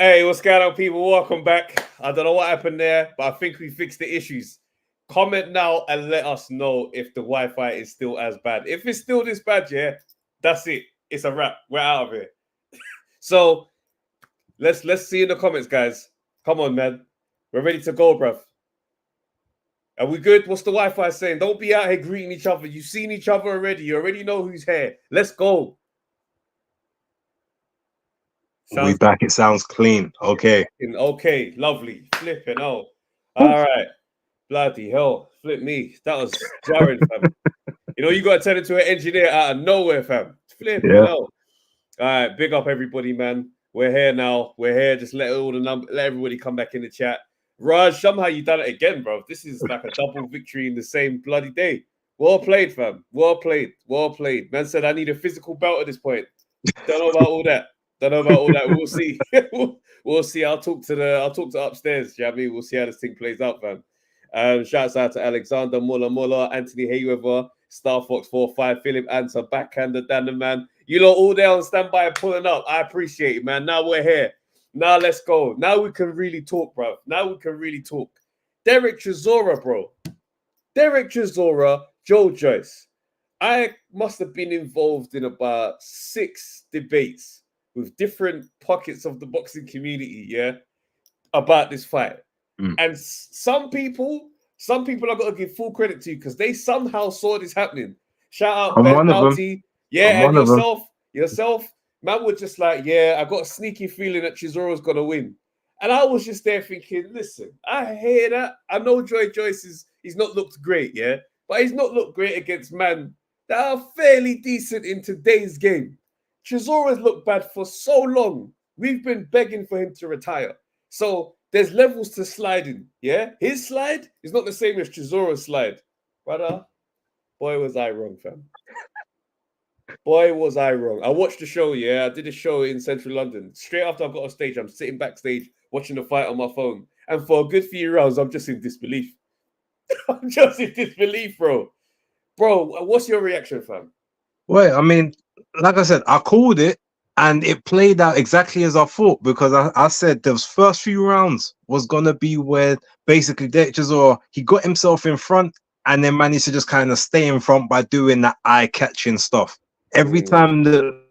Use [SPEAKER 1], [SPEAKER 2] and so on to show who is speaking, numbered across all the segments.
[SPEAKER 1] Hey, what's going on, people? Welcome back. I don't know what happened there, but I think we fixed the issues. Comment now and let us know if the Wi-Fi is still as bad. If it's still this bad, yeah, that's it. It's a wrap. We're out of here. So let's see in the comments, guys. Come on, man. We're ready to go, bruv. Are we good? What's the Wi-Fi saying? Don't be out here greeting each other. You've seen each other already. You already know who's here. Let's go.
[SPEAKER 2] We back. It sounds clean. Okay.
[SPEAKER 1] Okay, lovely. Flipping out. All right. Bloody hell. Flip me. That was jarring, fam. You know, you got to turn into an engineer out of nowhere, fam. Flipping out. All right. Big up, everybody, man. We're here now. We're here. Just let everybody come back in the chat. Raj, somehow you done it again, bro. This is like a double victory in the same bloody day. Well played, fam. Well played. Well played. Man said I need a physical belt at this point. Don't know about all that. We'll see. We'll see. I'll talk to upstairs. You know what I mean? We'll see how this thing plays out, fam. Shouts out to Alexander Muller, Anthony Hayweather, Star Fox 45, Philip Answer, Backhander, Dan the Man. You lot all there on standby and pulling up. I appreciate it, man. Now we're here. Now let's go. Now we can really talk, bro. Now we can really talk. Derek Chisora, bro. Derek Chisora, Joe Joyce. I must have been involved in about 6 debates with different pockets of the boxing community, yeah, about this fight. And some people I've got to give full credit to because they somehow saw this happening. Shout out Ben Malty. Yeah, and yourself. Man was just like, yeah, I got a sneaky feeling that Chisora's going to win. And I was just there thinking, listen, I hear that. I know Joyce he's not looked great, yeah? But he's not looked great against men that are fairly decent in today's game. Chisora's looked bad for so long. We've been begging for him to retire. So there's levels to sliding, yeah? His slide is not the same as Chisora's slide. Brother, boy, was I wrong, fam. Boy, was I wrong. I watched the show, yeah? I did a show in central London. Straight after I got off stage, I'm sitting backstage watching the fight on my phone. And for a good few rounds, I'm just in disbelief. I'm just in disbelief, bro. Bro, what's your reaction, fam?
[SPEAKER 2] Well, I mean, like I said, I called it and it played out exactly as I thought because I said those first few rounds was going to be where basically Derek Chisora, he got himself in front and then managed to just kind of stay in front by doing that eye-catching stuff. Every time the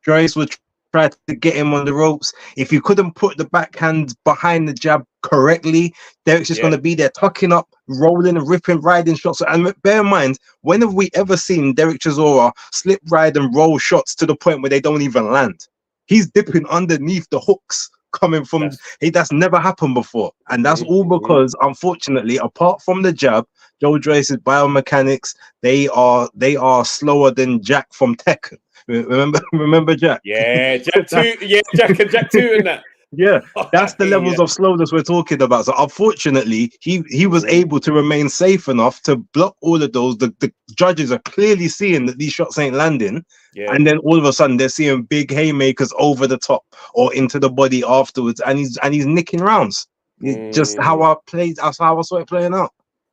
[SPEAKER 2] Joyce would try to get him on the ropes, if you couldn't put the backhand behind the jab correctly, Derek's just going to be there tucking up, rolling and ripping, riding shots. And bear in mind, when have we ever seen Derek Chisora slip, ride and roll shots to the point where they don't even land? He's dipping underneath the hooks coming from that's never happened before. And that's all because, unfortunately, apart from the jab, Joe Joyce's biomechanics, they are slower than Jack from Tekken. Remember Jack?
[SPEAKER 1] Yeah, Jack 2. Yeah, Jack 2 and that.
[SPEAKER 2] Yeah, that's the levels of slowness we're talking about. So unfortunately, he was able to remain safe enough to block all of those. The judges are clearly seeing that these shots ain't landing. Yeah. And then all of a sudden they're seeing big haymakers over the top or into the body afterwards, and he's nicking rounds. Just how I saw it playing out.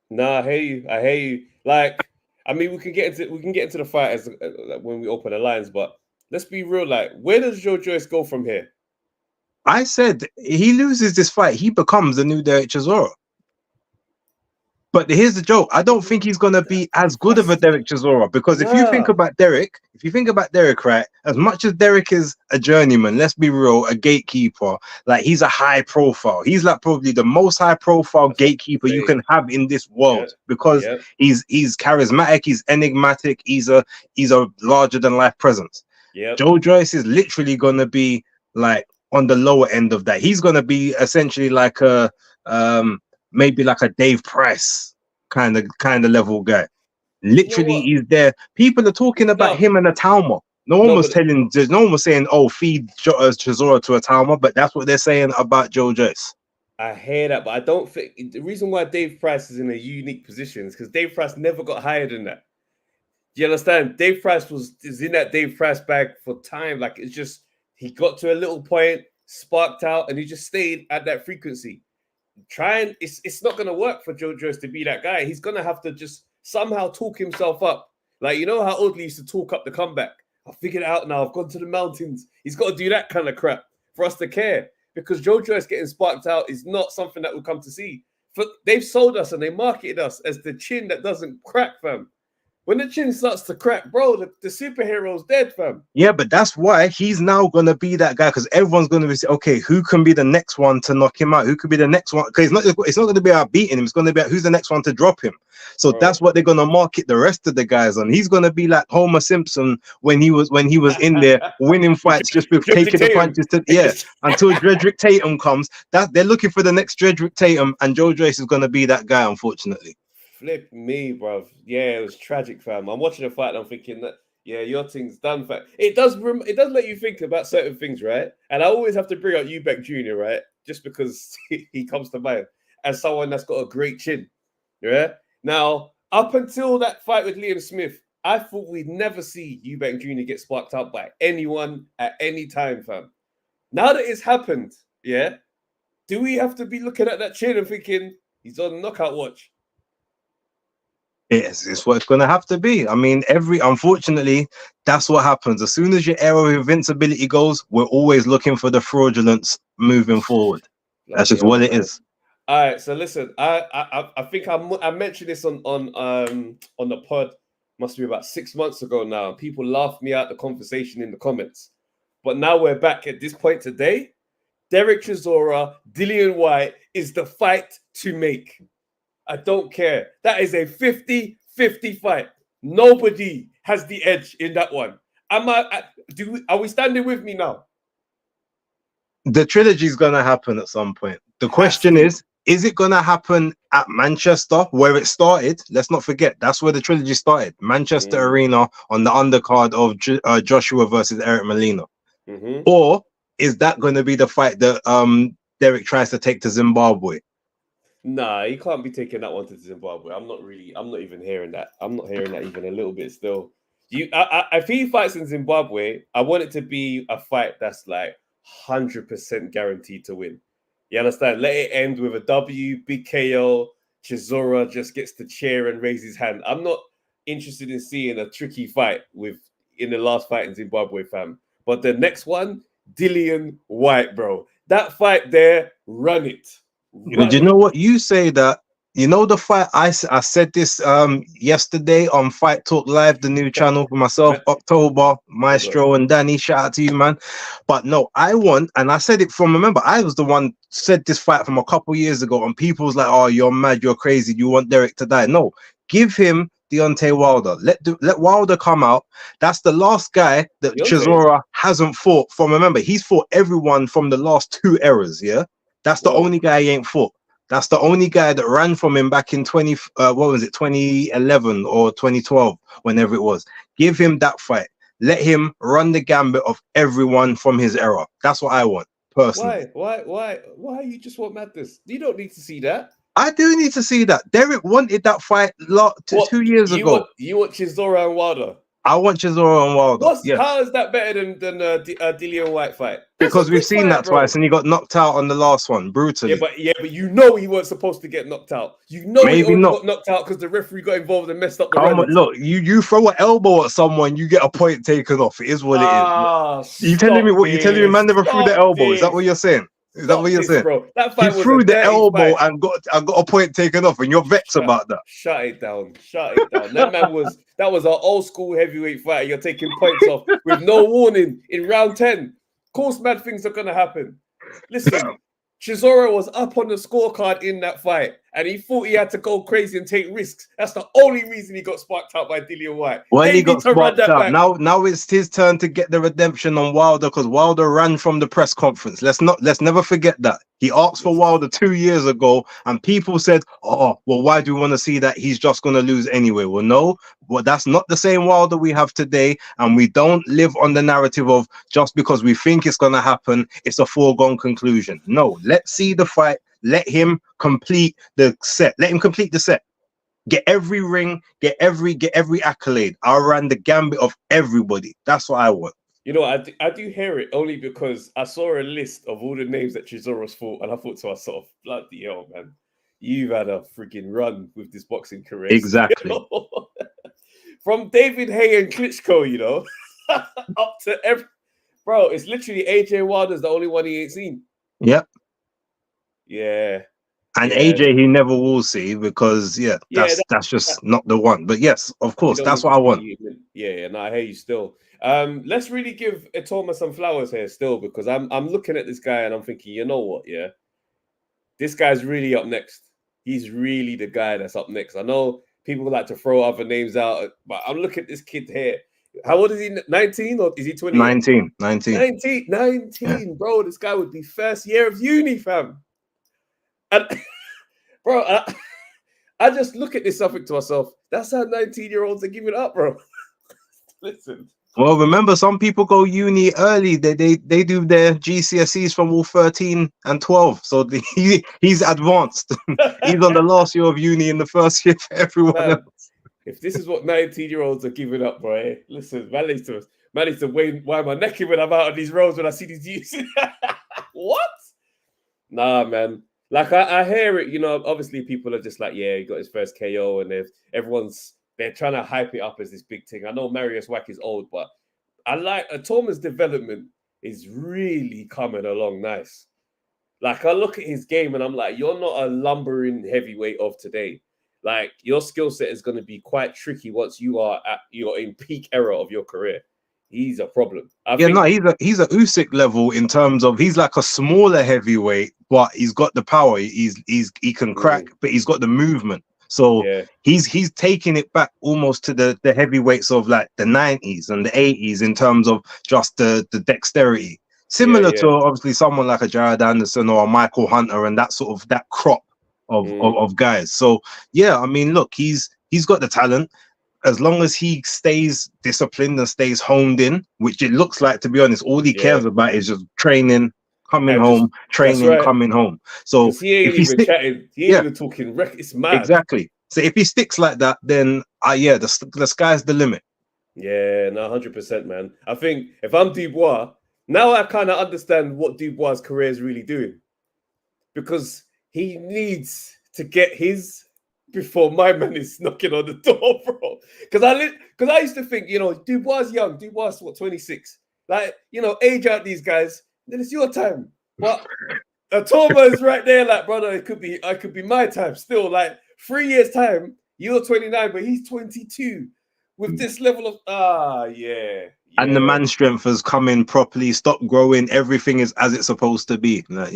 [SPEAKER 1] Nah, I hear you. Like, I mean, we can get into the fight as when we open the lines, but let's be real. Like, where does Joe Joyce go from here?
[SPEAKER 2] I said he loses this fight, he becomes the new Derek Chisora. But here's the joke: I don't think he's gonna be as good of a Derek Chisora because if you think about Derek, right, as much as Derek is a journeyman, let's be real, a gatekeeper, like he's a high profile. He's like probably the most high profile gatekeeper you can have in this world because he's charismatic, he's enigmatic, he's a larger than life presence. Joe Joyce is literally gonna be like on the lower end of that. He's gonna be essentially like a maybe like a Dave Price kind of level guy. Literally, he's there. People are talking about him and a Talma. No one was saying, "Oh, feed Chisora to a Talma," but that's what they're saying about Joe Joyce.
[SPEAKER 1] I hear that, but I don't think the reason why Dave Price is in a unique position is because Dave Price never got higher than that. Do you understand? Dave Price is in that Dave Price bag for time. Like, it's just he got to a little point, sparked out, and he just stayed at that frequency. It's not going to work for Joe Joyce to be that guy. He's going to have to just somehow talk himself up. Like, you know how Audley used to talk up the comeback? I figured it out now. I've gone to the mountains. He's got to do that kind of crap. for us to care, because Joe Joyce getting sparked out is not something that we'll come to see. They've sold us and they marketed us as the chin that doesn't crack, fam. When the chin starts to crack, bro, the superhero's dead, fam.
[SPEAKER 2] Yeah, but that's why he's now going to be that guy, because everyone's going to be saying, okay, who can be the next one to knock him out? Who could be the next one? Because it's not going to be about beating him. It's going to be about who's the next one to drop him. So that's what they're going to market the rest of the guys on. He's going to be like Homer Simpson when he was in there winning fights, just with taking the punches until Dredrick Tatum comes. That they're looking for the next Dredrick Tatum, and Joe Joyce is going to be that guy, unfortunately.
[SPEAKER 1] Flip me, bro. Yeah, it was tragic, fam. I'm watching the fight and I'm thinking that, yeah, your thing's done, fam. It does let you think about certain things, right? And I always have to bring up Eubank Jr., right? Just because he comes to mind as someone that's got a great chin, yeah? Now, up until that fight with Liam Smith, I thought we'd never see Eubank Jr. get sparked up by anyone at any time, fam. Now that it's happened, yeah, do we have to be looking at that chin and thinking he's on knockout watch?
[SPEAKER 2] It's what it's going to have to be. I mean, unfortunately, that's what happens. As soon as your era of invincibility goes, we're always looking for the fraudulence moving forward. That's just what it is.
[SPEAKER 1] All right, so listen, I think I mentioned this on the pod, must be about 6 months ago now. People laughed me out the conversation in the comments, but now we're back at this point today. Derek Chisora, Dillian Whyte is the fight to make. I don't care. That is a 50-50 fight. Nobody has the edge in that one. Are we standing with me now?
[SPEAKER 2] The trilogy is going to happen at some point. The question is it going to happen at Manchester, where it started? Let's not forget, that's where the trilogy started. Manchester Arena on the undercard of Joshua versus Eric Molina. Or is that going to be the fight that Derek tries to take to Zimbabwe?
[SPEAKER 1] Nah, he can't be taking that one to Zimbabwe. I'm not even hearing that. I'm not hearing that even a little bit still. If he fights in Zimbabwe, I want it to be a fight that's like 100% guaranteed to win. You understand? Let it end with a W, big KO. Chisora just gets to cheer and raise his hand. I'm not interested in seeing a tricky fight in the last fight in Zimbabwe, fam. But the next one, Dillian Whyte, bro. That fight there, run it.
[SPEAKER 2] Do you know what you say that? You know the fight I said this yesterday on Fight Talk Live, the new channel for myself, October, Maestro and Danny. Shout out to you, man. But no, I want, and I said it from, remember, I was the one said this fight from a couple years ago, and people was like, "Oh, you're mad, you're crazy, you want Derek to die." No, give him Deontay Wilder. Let Wilder come out. That's the last guy that Chisora hasn't fought from. Remember, he's fought everyone from the last 2 eras. Yeah, that's the only guy he ain't fought. That's the only guy that ran from him back in 2011 or 2012, whenever it was. Give him that fight. Let him run the gambit of everyone from his era. That's what I want, personally.
[SPEAKER 1] Why you just want madness? You don't need to see that.
[SPEAKER 2] I do need to see that. Derek wanted that fight 2 years ago.
[SPEAKER 1] You want Chisora and Wilder?
[SPEAKER 2] I want Chisora and Wilder.
[SPEAKER 1] How is that better than Dillian Whyte fight?
[SPEAKER 2] Because we've seen that twice, and he got knocked out on the last one brutally.
[SPEAKER 1] Yeah, but you know he wasn't supposed to get knocked out. You know he only got knocked out because the referee got involved and messed up the runners.
[SPEAKER 2] Look, you throw an elbow at someone, you get a point taken off. It is what it is. You telling me what? You telling me man never threw the elbow? Is that what you're saying? Is that what you're saying?
[SPEAKER 1] Bro. That fight
[SPEAKER 2] he threw the elbow and got a point taken off, and you're vexed about that.
[SPEAKER 1] Shut it down. That was an old school heavyweight fight. You're taking points off with no warning in round 10. Of course, mad things are gonna happen. Listen, Chisora was up on the scorecard in that fight, and he thought he had to go crazy and take risks. That's the only reason he got sparked out by Dillian Whyte.
[SPEAKER 2] Well, he got sparked out. Now it's his turn to get the redemption on Wilder, because Wilder ran from the press conference. Let's never forget that. He asked for Wilder 2 years ago, and people said, "Oh, well, why do we want to see that? He's just going to lose anyway." Well, no, that's not the same Wilder we have today, and we don't live on the narrative of just because we think it's going to happen, it's a foregone conclusion. No, let's see the fight. Let him complete the set. Let him complete the set. Get every ring, get every accolade. I ran the gambit of everybody. That's what I want.
[SPEAKER 1] You know, I do hear it only because I saw a list of all the names that Chisora's fought, and I thought to myself, bloody hell, man, you've had a freaking run with this boxing career.
[SPEAKER 2] Exactly.
[SPEAKER 1] You know? From David Haye and Klitschko, you know, up to bro, it's literally AJ Wilder's the only one he ain't seen.
[SPEAKER 2] Yep.
[SPEAKER 1] Yeah.
[SPEAKER 2] And
[SPEAKER 1] yeah.
[SPEAKER 2] AJ, he never will see because, that's just not the one. But yes, of course, that's what I want.
[SPEAKER 1] Yeah, no, I hear you still. Let's really give Itoma some flowers here still, because I'm looking at this guy and I'm thinking, you know what, yeah, this guy's really up next. He's really the guy that's up next. I know people like to throw other names out, but I'm looking at this kid here. How old is he? 19 or is he 20?
[SPEAKER 2] 19.
[SPEAKER 1] 19, bro. This guy would be first year of uni, fam. And bro, I just look at this something to myself. That's how 19-year-olds are giving up, bro. Listen.
[SPEAKER 2] Well, remember, some people go uni early. They do their GCSEs from all 13 and 12. So he's advanced. He's on the last year of uni in the first year for everyone else.
[SPEAKER 1] If this is what 19-year-olds are giving up, bro, listen, man needs to wind my neck in when I'm out on these roads when I see these youths. What? Nah, man. Like I hear it, you know. Obviously, people are just like, yeah, he got his first KO, and they're trying to hype it up as this big thing. I know Marius Wack is old, but I like Atoma's development is really coming along nice. Like I look at his game and I'm like, you're not a lumbering heavyweight of today. Like your skill set is going to be quite tricky once you're in peak era of your career. He's a problem.
[SPEAKER 2] He's a Usyk level in terms of he's like a smaller heavyweight, but he's got the power. He can crack, but he's got the movement. So he's taking it back almost to the heavyweights of like the 90s and the 80s in terms of just the dexterity. Similar to obviously someone like a Jared Anderson or a Michael Hunter and that sort of that crop of guys. So yeah, I mean, look, he's got the talent. As long as he stays disciplined and stays honed in, which it looks like, to be honest, all he cares about is just training, coming home, coming home. So
[SPEAKER 1] he ain't even chatting, he ain't even talking. It's mad.
[SPEAKER 2] Exactly. So if he sticks like that, then the sky's the limit.
[SPEAKER 1] Yeah, no, 100%, man. I think if I'm Dubois, now I kind of understand what Dubois' career is really doing, because he needs to get his before my man is knocking on the door, bro. Because I used to think, you know, Dubois is young. Dubois is what, 26? Like, you know, age out these guys, then it's your time. But Atoma is right there, like, brother, I could be my time still. Like 3 years time, you're 29, but he's 22 with this level of
[SPEAKER 2] And the man strength has come in properly, stopped growing. Everything is as it's supposed to be. Like,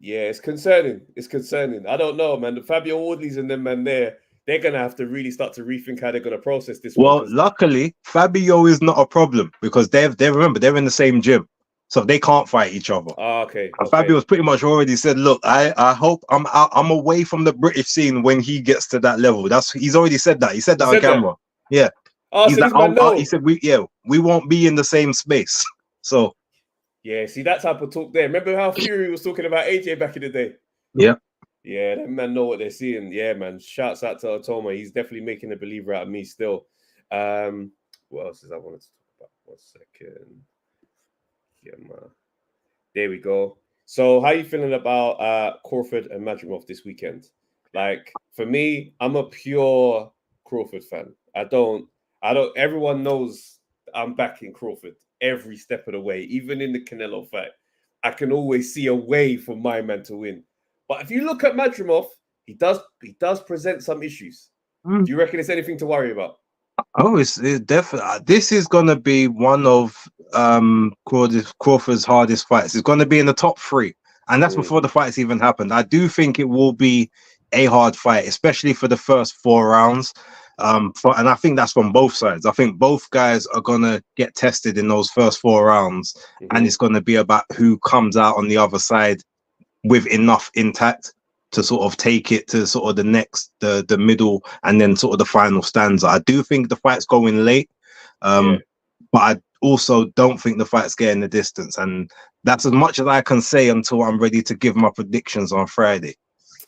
[SPEAKER 1] yeah, it's concerning. It's concerning. I don't know, man. The Fabio Wardleys and them, man, they're going to have to really start to rethink how they're going to process this.
[SPEAKER 2] Well, luckily, Fabio is not a problem because remember, they're in the same gym. So they can't fight each other.
[SPEAKER 1] Okay.
[SPEAKER 2] Fabio's pretty much already said, look, I hope I'm away from the British scene when he gets to that level. He's already said that. He said that on camera. Yeah.
[SPEAKER 1] Oh,
[SPEAKER 2] he's like, he said, we won't be in the same space. So
[SPEAKER 1] yeah, see that type of talk there. Remember how Fury was talking about AJ back in the day?
[SPEAKER 2] Yeah.
[SPEAKER 1] Yeah, that man know what they're seeing. Yeah, man. Shouts out to Atoma. He's definitely making a believer out of me still. What else is I wanted to talk about? 1 second. Yeah, man. There we go. So how are you feeling about Crawford and Madrimov this weekend? Like, for me, I'm a pure Crawford fan. I don't everyone knows I'm backing Crawford every step of the way. Even in the Canelo fight, I can always see a way for my man to win. But if you look at Madrimov, he does present some issues. Do you reckon there's anything to worry about?
[SPEAKER 2] Oh, it's definitely. This is going to be one of Crawford's hardest fights. It's going to be in the top 3, and that's before the fights even happened. I do think it will be a hard fight, especially for the first 4 rounds. And I think that's from both sides. I think both guys are going to get tested in those first 4 rounds, and it's going to be about who comes out on the other side with enough intact to sort of take it to sort of the next, the middle, and then sort of the final stanza. I do think the fight's going late, but I also don't think the fight's getting the distance. And that's as much as I can say until I'm ready to give my predictions on Friday.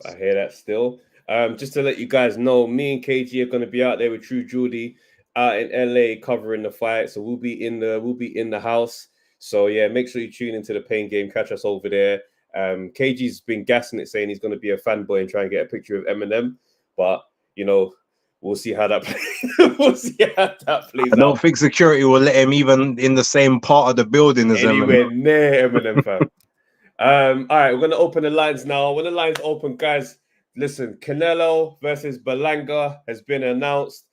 [SPEAKER 1] I hear that still. Just to let you guys know, me and KG are going to be out there with True Geordie out in LA covering the fight. So we'll be in the house. So yeah, make sure you tune into the Pain Game. Catch us over there. KG's been gassing it, saying he's going to be a fanboy and try and get a picture of Eminem. But, you know, we'll see how that we'll see how that plays
[SPEAKER 2] I don't
[SPEAKER 1] out.
[SPEAKER 2] think security will let him even in the same part of the building as
[SPEAKER 1] Anywhere
[SPEAKER 2] Eminem.
[SPEAKER 1] near Eminem, fam. All right, we're gonna open the lines now. When the lines open, guys, listen. Canelo versus Berlanga has been announced.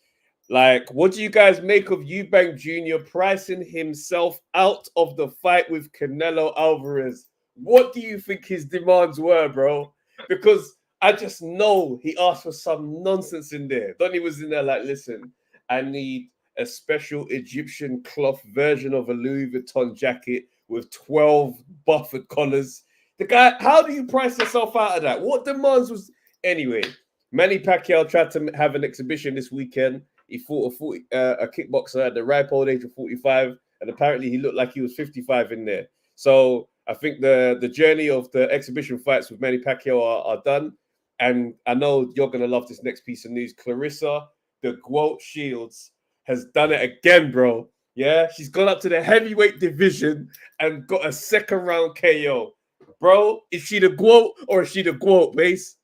[SPEAKER 1] Like, what do you guys make of Eubank Jr. pricing himself out of the fight with Canelo Alvarez? What do you think his demands were, bro? Because I just know he asked for some nonsense in there. Donnie was in there like, listen, I need a special Egyptian cloth version of a Louis Vuitton jacket with 12 buffered collars. The guy, how do you price yourself out of that? What demands was... Anyway, Manny Pacquiao tried to have an exhibition this weekend. He fought a kickboxer at the ripe old age of 45, and apparently he looked like he was 55 in there. So I think the journey of the exhibition fights with Manny Pacquiao are done. And I know you're going to love this next piece of news. Clarissa, the Gwalt Shields, has done it again, bro. Yeah, she's gone up to the heavyweight division and got a second round KO. Bro, is she the Gwalt or is she the Gwalt, base?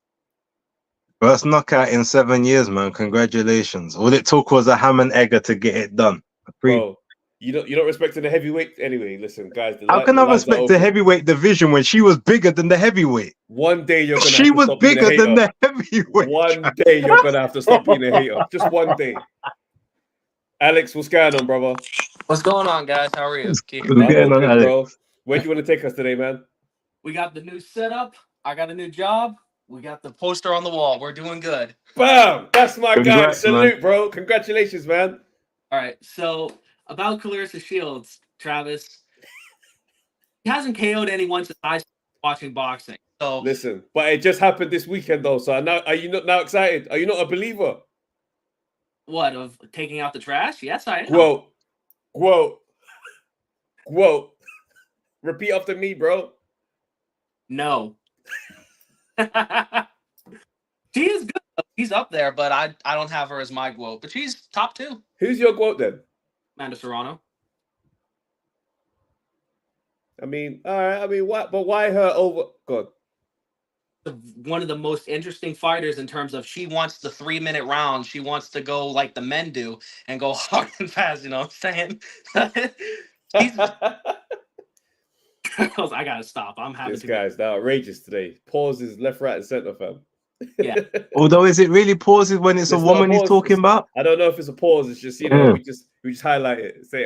[SPEAKER 2] First knockout in 7 years, man. Congratulations. All it took was a ham and egger to get it done.
[SPEAKER 1] Bro, you're not respecting the heavyweight? Anyway, listen, guys.
[SPEAKER 2] How can I respect the heavyweight division when she was bigger than the heavyweight?
[SPEAKER 1] One day you're gonna
[SPEAKER 2] She was bigger than the heavyweight.
[SPEAKER 1] One day you're gonna have to stop being a hater. Just one day. Alex, what's going on, brother?
[SPEAKER 3] What's going on, guys? How are you?
[SPEAKER 1] Bro. Where do you want to take us today, man?
[SPEAKER 3] We got the new setup. I got a new job. We got the poster on the wall. We're doing good.
[SPEAKER 1] Bam! That's my guy. Salute, man. Bro. Congratulations, man.
[SPEAKER 3] All right. So about Clarissa Shields, Travis. He hasn't KO'd anyone since I started watching boxing. So
[SPEAKER 1] listen, but it just happened this weekend, though. So now, are you not now excited? Are you not a believer?
[SPEAKER 3] What, of taking out the trash? Yes, I am.
[SPEAKER 1] Whoa. Repeat after me, bro.
[SPEAKER 3] No. She is good. She's up there, but I don't have her as my GWOAT. But she's top 2.
[SPEAKER 1] Who's your GWOAT then?
[SPEAKER 3] Amanda Serrano.
[SPEAKER 1] I mean, all right. I mean, why? But why her over? God.
[SPEAKER 3] One of the most interesting fighters in terms of she wants the 3-minute round. She wants to go like the men do and go hard and fast. You know what I'm saying? I gotta stop. I'm having
[SPEAKER 1] this guy's now outrageous today. Pauses left, right, and center, fam.
[SPEAKER 3] Yeah.
[SPEAKER 2] Although, is it really pauses when it's a woman he's talking about?
[SPEAKER 1] I don't know if it's a pause. It's just, you know, we just highlight it. Say,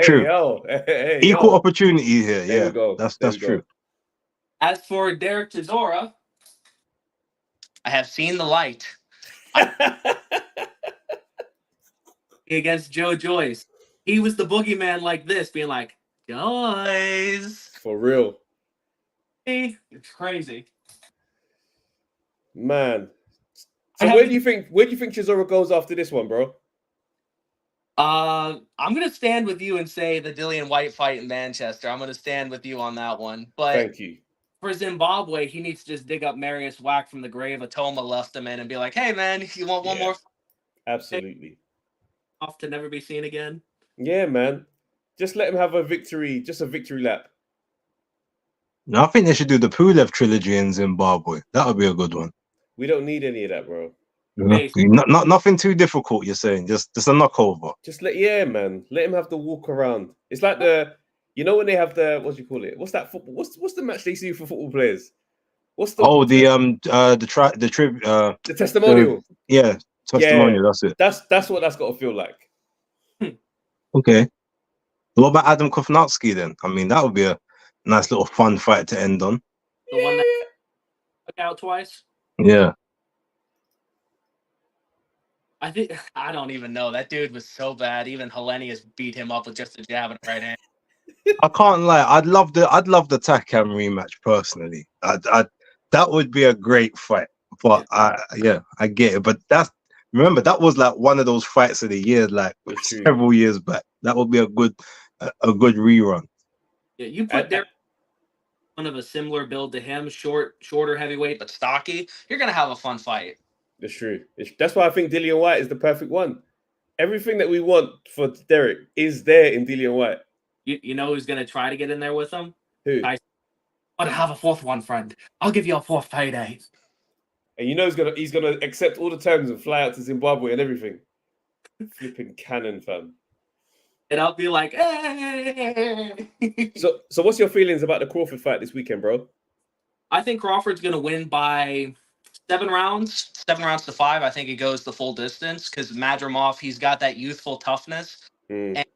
[SPEAKER 2] true.
[SPEAKER 1] Hey,
[SPEAKER 2] equal opportunity here.
[SPEAKER 1] There
[SPEAKER 2] yeah,
[SPEAKER 1] we go.
[SPEAKER 2] That's true.
[SPEAKER 3] As for Derek Chisora, I have seen the light. Against Joyce. He was the boogeyman like this, being like, Joyce.
[SPEAKER 1] For real.
[SPEAKER 3] It's crazy.
[SPEAKER 1] Man. So where do you think Chisora goes after this one, bro?
[SPEAKER 3] I'm gonna stand with you and say the Dillian White fight in Manchester. I'm gonna stand with you on that one. But
[SPEAKER 1] thank you.
[SPEAKER 3] For Zimbabwe, he needs to just dig up Marius Wack from the grave Atoma left him in and be like, hey man, you want one more?
[SPEAKER 1] Absolutely.
[SPEAKER 3] Off to never be seen again.
[SPEAKER 1] Yeah, man. Just let him have a victory, just a victory lap.
[SPEAKER 2] No, I think they should do the Pulev trilogy in Zimbabwe. That would be a good one.
[SPEAKER 1] We don't need any of that, bro.
[SPEAKER 2] Nothing too difficult, you're saying. Just a knockover.
[SPEAKER 1] Just let him have the walk around. It's like when they have the, what do you call it? What's that football? What's the match they see for football players? What's the
[SPEAKER 2] the
[SPEAKER 1] testimonial?
[SPEAKER 2] Testimonial. That's it.
[SPEAKER 1] That's what that's got to feel like.
[SPEAKER 2] Okay. What about Adam Kovnatski then? I mean, that would be a nice little fun fight to end on.
[SPEAKER 3] The one that took out twice.
[SPEAKER 2] Yeah.
[SPEAKER 3] I don't even know. That dude was so bad. Even Hellenius beat him up with just a jab and a right hand.
[SPEAKER 2] I can't lie. I'd love the Takam rematch personally. That would be a great fight. But I get it. But remember that was like one of those fights of the year, like several years back. That would be a good rerun.
[SPEAKER 3] Yeah, you put there one of a similar build to him, shorter heavyweight, but stocky. You're gonna have a fun fight.
[SPEAKER 1] That's true. That's why I think Dillian White is the perfect one. Everything that we want for Derek is there in Dillian White.
[SPEAKER 3] You know who's going to try to get in there with him?
[SPEAKER 1] Who?
[SPEAKER 3] I want to have a fourth one, friend. I'll give you a fourth payday.
[SPEAKER 1] and you know he's gonna accept all the terms and fly out to Zimbabwe and everything. Flipping cannon, fam.
[SPEAKER 3] And I'll be like, hey.
[SPEAKER 1] So what's your feelings about the Crawford fight this weekend, bro?
[SPEAKER 3] I think Crawford's gonna win by 7 rounds to 5. I think he goes the full distance because Madrimov, he's got that youthful toughness. And he's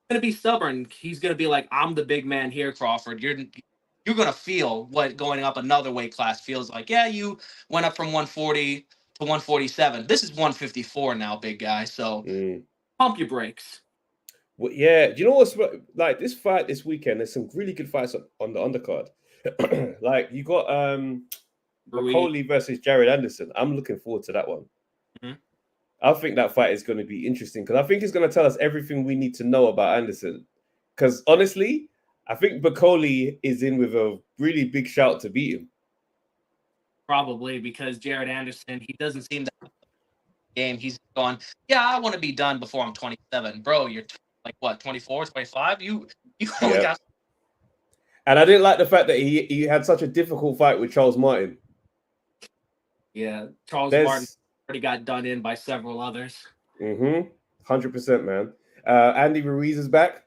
[SPEAKER 3] gonna be stubborn. He's gonna be like, I'm the big man here, Crawford. You're gonna feel what going up another weight class feels like. Yeah, you went up from 140 to 147. This is 154 now, big guy. So pump your brakes.
[SPEAKER 1] Well, yeah, do you know what's like this fight this weekend? There's some really good fights on the undercard. Like you got McCauley versus Jared Anderson. I'm looking forward to that one. I think that fight is going to be interesting because I think it's going to tell us everything we need to know about Anderson. Because honestly, I think McCauley is in with a really big shout to beat him.
[SPEAKER 3] Probably because Jared Anderson, he doesn't seem to have the game. He's going, yeah, I want to be done before I'm 27. Bro, you're like what, 24, 25? You only got.
[SPEAKER 1] And I didn't like the fact that he had such a difficult fight with Charles Martin.
[SPEAKER 3] Yeah, Martin already got done in by several others.
[SPEAKER 1] 100%, man. Andy Ruiz is back.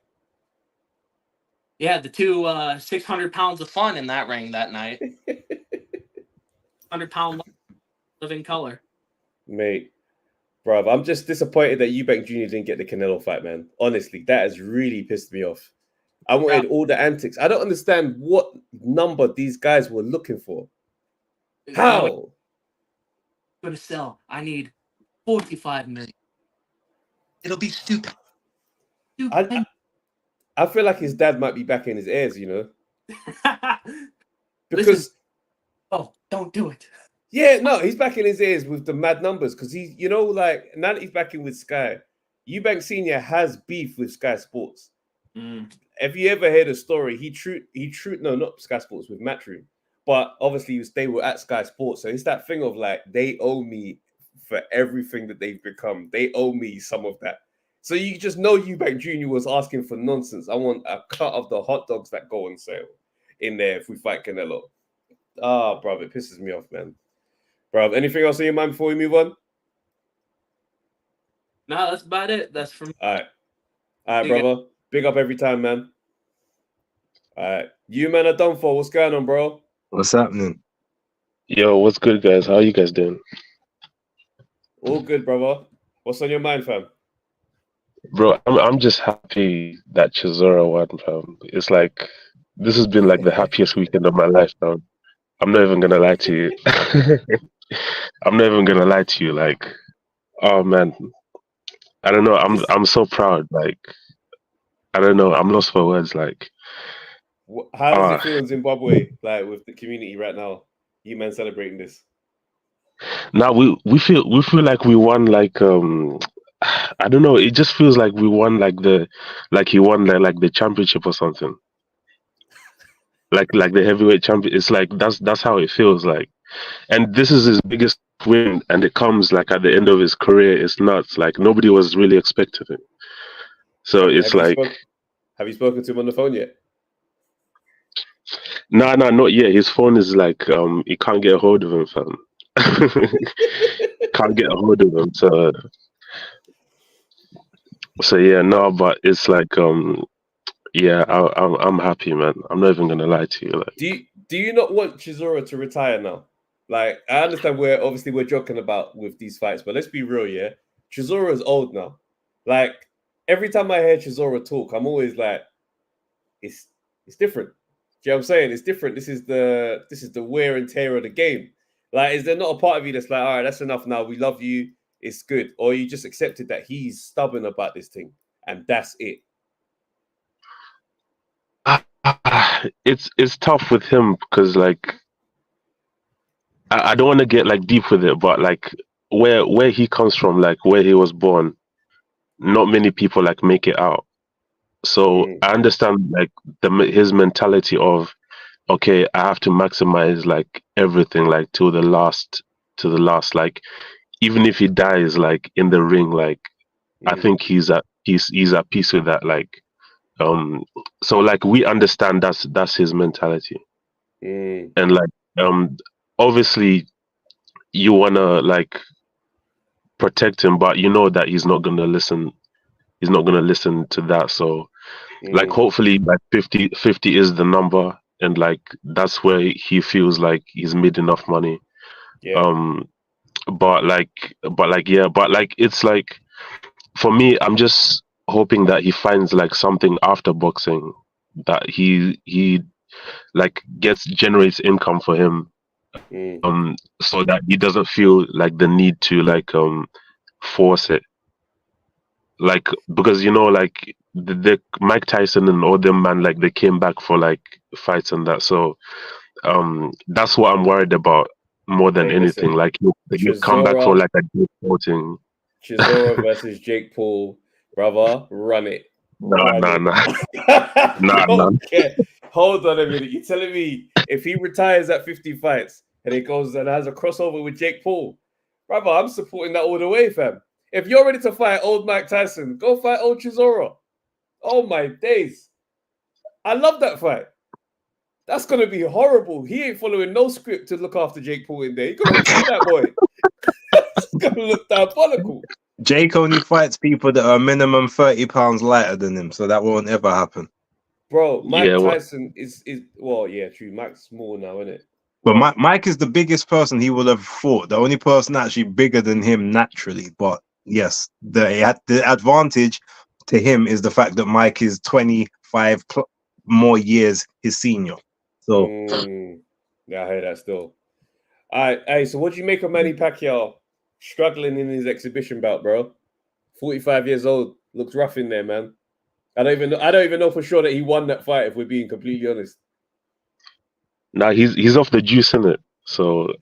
[SPEAKER 3] Yeah, the two 600 pounds of fun in that ring that night. 100-pound living color.
[SPEAKER 1] Mate, bruv, I'm just disappointed that Eubank Jr. didn't get the Canelo fight, man. Honestly, that has really pissed me off. I wanted all the antics. I don't understand what number these guys were looking for. How?
[SPEAKER 3] I'm going to sell. I need 45 million. It'll be stupid.
[SPEAKER 1] I feel like his dad might be back in his ears, you know? Because...
[SPEAKER 3] Oh, don't do it.
[SPEAKER 1] Yeah, no, he's back in his ears with the mad numbers because he's, you know, like now that he's back in with Sky, Eubank Sr. has beef with Sky Sports. Have you ever heard a story? No, not Sky Sports, with Matchroom. But obviously they were at Sky Sports. So it's that thing of like, they owe me for everything that they've become. They owe me some of that. So you just know Eubank Jr. was asking for nonsense. I want a cut of the hot dogs that go on sale in there if we fight Canelo. Bro, it pisses me off, man. Bro, anything else on your mind before we move on?
[SPEAKER 3] No, that's about it. That's from...
[SPEAKER 1] All right, brother. Big up every time, man. All right. You, man, are done for. What's going on, bro?
[SPEAKER 2] What's happening?
[SPEAKER 4] Yo, what's good, guys? How are you guys doing?
[SPEAKER 1] All good, brother. What's on your mind, fam?
[SPEAKER 4] Bro, I'm just happy that Chisora won, fam. It's like, this has been like the happiest weekend of my life, fam. I'm not even gonna lie to you. I'm not even gonna lie to you. Like, oh man, I don't know. I'm so proud. Like, I don't know. I'm lost for words. Like,
[SPEAKER 1] how does it feel in Zimbabwe, like with the community right now? You men celebrating this?
[SPEAKER 4] Now we feel like we won. Like, I don't know. It just feels like we won. Like he won like the championship or something. Like the heavyweight champion. It's like that's how it feels like. And this is his biggest win, and it comes like at the end of his career. It's nuts. Like nobody was really expecting it. So it's like.
[SPEAKER 1] Have you spoken to him on the phone yet?
[SPEAKER 4] No, not yet. His phone is like he can't get a hold of him, fam. Can't get a hold of him. So yeah, no, but it's like yeah, I'm happy, man. I'm not even gonna lie to you. Like,
[SPEAKER 1] do you not want Chisora to retire now? Like, I understand we're joking about with these fights, but let's be real, yeah. Chisora is old now. Like, every time I hear Chisora talk, I'm always like, it's different. Do you know what I'm saying? It's different. This is the wear and tear of the game. Like, is there not a part of you that's like, all right, that's enough now. We love you. It's good. Or you just accepted that he's stubborn about this thing and that's it?
[SPEAKER 4] it's tough with him because like I don't want to get like deep with it, but like where he comes from, like where he was born, not many people like make it out. So I understand like his mentality of, okay, I have to maximize like everything like to the last, like even if he dies like in the ring, like I think he's at peace with that. Like so like we understand that's his mentality. And like obviously you wanna like protect him, but you know that he's not gonna listen. He's not gonna listen to that. So like hopefully like 50 is the number, and like that's where he feels like he's made enough money.
[SPEAKER 1] Yeah.
[SPEAKER 4] But like it's like for me, I'm just hoping that he finds like something after boxing that he like generates income for him, so that he doesn't feel like the need to like force it, like because like the Mike Tyson and all them, man, like they came back for like fights and that. So that's what I'm worried about more than
[SPEAKER 1] Hey,
[SPEAKER 4] anything.
[SPEAKER 1] listen,
[SPEAKER 4] Like you come back for like a good voting.
[SPEAKER 1] Chisora versus Jake Paul, brother, run it.
[SPEAKER 4] Nah.
[SPEAKER 1] Don't care. Hold on a minute. You telling me if he retires at 50 fights and he goes and has a crossover with Jake Paul, brother, I'm supporting that all the way, fam. If you're ready to fight old Mike Tyson, go fight old Chisora. Oh my days. I love that fight. That's gonna be horrible. He ain't following no script to look after Jake Paul in there. He's gonna kill that boy. It's gonna look diabolical.
[SPEAKER 2] Jake only fights people that are minimum 30 pounds lighter than him, so that won't ever happen.
[SPEAKER 1] Bro, Mike Tyson is well, yeah, true. Mike's small now, isn't it?
[SPEAKER 2] But Mike is the biggest person he will have fought. The only person actually bigger than him naturally. But yes, the advantage to him is the fact that Mike is 25 more years his senior. So
[SPEAKER 1] yeah, I hear that still. All right, hey, so what do you make of Manny Pacquiao struggling in his exhibition bout, bro? 45 years old, looks rough in there, man. I don't even know for sure that he won that fight, if we're being completely honest.
[SPEAKER 4] Nah, he's off the juice, innit? So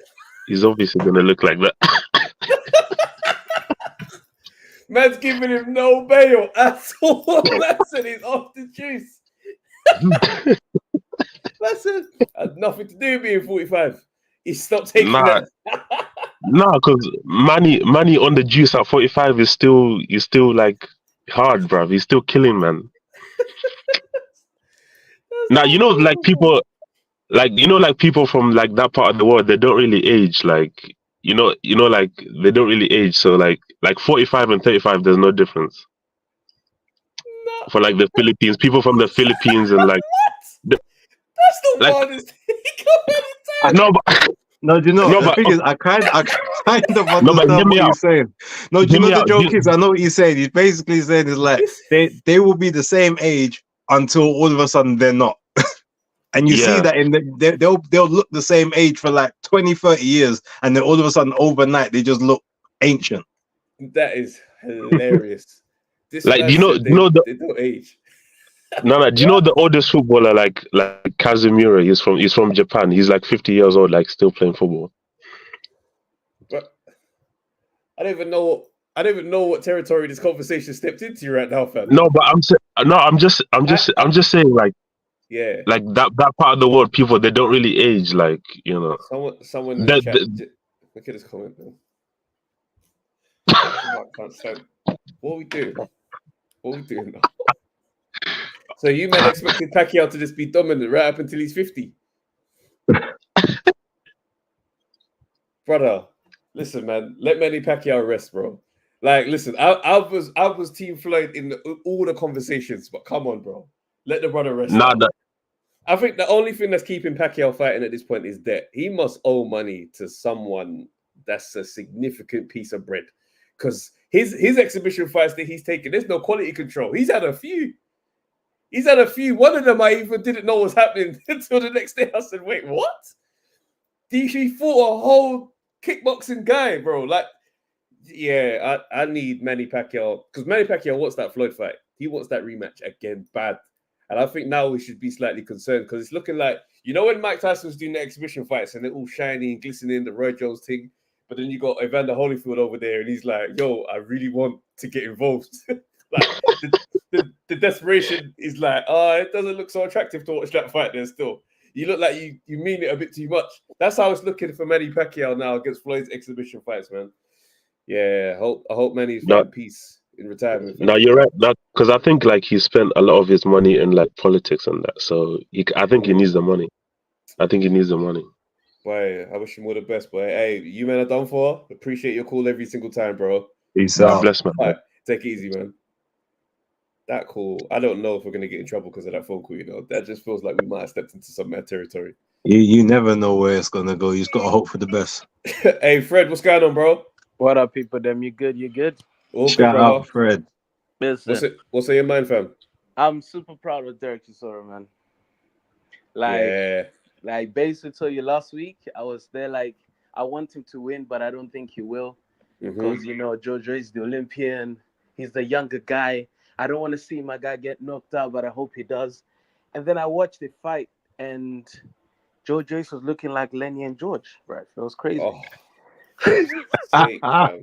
[SPEAKER 4] he's obviously gonna look like that.
[SPEAKER 1] Man's giving him no bail at all. That's it, he's off the juice. That's it. Had nothing to do with being 45. He stopped taking that.
[SPEAKER 4] Nah, because Manny on the juice at 45 is still like hard, bruv. He's still killing, man. Now like people, like like people from like that part of the world, they don't really age. Like like they don't really age. So like 45 and 35, there's no difference. No. For like the Philippines, people from the Philippines and like.
[SPEAKER 1] That's the wildest thing.
[SPEAKER 2] No, but. No, do you know? The thing is, I kind of understand what you're saying. No, do you know the joke is? I know what you're saying. He's basically saying is like they will be the same age until all of a sudden they're not, and you see that they'll look the same age for like 20, 30 years, and then all of a sudden overnight they just look ancient.
[SPEAKER 1] That is hilarious.
[SPEAKER 4] This like they don't age. No. Do you know the oldest footballer like Casemiro? He's from Japan. He's like 50 years old, like still playing football.
[SPEAKER 1] But I don't even know what territory this conversation stepped into right now, fam.
[SPEAKER 4] No, but I'm just saying like like that part of the world, people they don't really age, like
[SPEAKER 1] Someone in the chat. Look at this comment, man. I can't stand. What are we doing? Now? So you men expected Pacquiao to just be dominant right up until he's 50? Brother, listen, man. Let Manny Pacquiao rest, bro. Like, listen, I was Team Floyd in all the conversations, but come on, bro. Let the brother rest. I think the only thing that's keeping Pacquiao fighting at this point is debt. He must owe money to someone that's a significant piece of bread. Because his exhibition fights that he's taken, there's no quality control. He's had a few. One of them I even didn't know was happening until the next day. I said, wait, what? He fought a whole kickboxing guy, bro. Like, yeah, I need Manny Pacquiao. Because Manny Pacquiao wants that Floyd fight. He wants that rematch again bad. And I think now we should be slightly concerned because it's looking like, when Mike Tyson was doing the exhibition fights and they're all shiny and glistening, the Roy Jones thing. But then you got Evander Holyfield over there and he's like, yo, I really want to get involved. Like the desperation is like, it doesn't look so attractive to watch that fight there still. You look like you mean it a bit too much. That's how it's looking for Manny Pacquiao now against Floyd's exhibition fights, man. Yeah, I hope Manny's found peace in retirement.
[SPEAKER 4] No, you're right. Because I think like he spent a lot of his money in like politics and that. So I think he needs the money.
[SPEAKER 1] Boy, I wish him all the best, boy. Hey, you men are done for. Appreciate your call every single time, bro.
[SPEAKER 2] Peace
[SPEAKER 4] God
[SPEAKER 2] out.
[SPEAKER 4] bless, man.
[SPEAKER 1] All right, take it easy, man. That call. I don't know if we're gonna get in trouble because of that phone call. You know, that just feels like we might have stepped into some mad territory.
[SPEAKER 2] You never know where it's gonna go. You just gotta hope for the best.
[SPEAKER 1] Hey, Fred, what's going on, bro?
[SPEAKER 5] What up, people? Them, you good? You good?
[SPEAKER 1] All good,
[SPEAKER 2] Shout
[SPEAKER 1] brother.
[SPEAKER 2] out, Fred.
[SPEAKER 5] Listen,
[SPEAKER 1] What's on your mind, fam?
[SPEAKER 5] I'm super proud of Derek Chisora, man. Like basically told you last week, I was there like I want him to win, but I don't think he will. Because Joyce is the Olympian, he's the younger guy. I don't want to see my guy get knocked out, but I hope he does. And then I watched the fight, and Joyce was looking like Lenny and George, right? It was crazy.
[SPEAKER 1] Oh, sake, fam.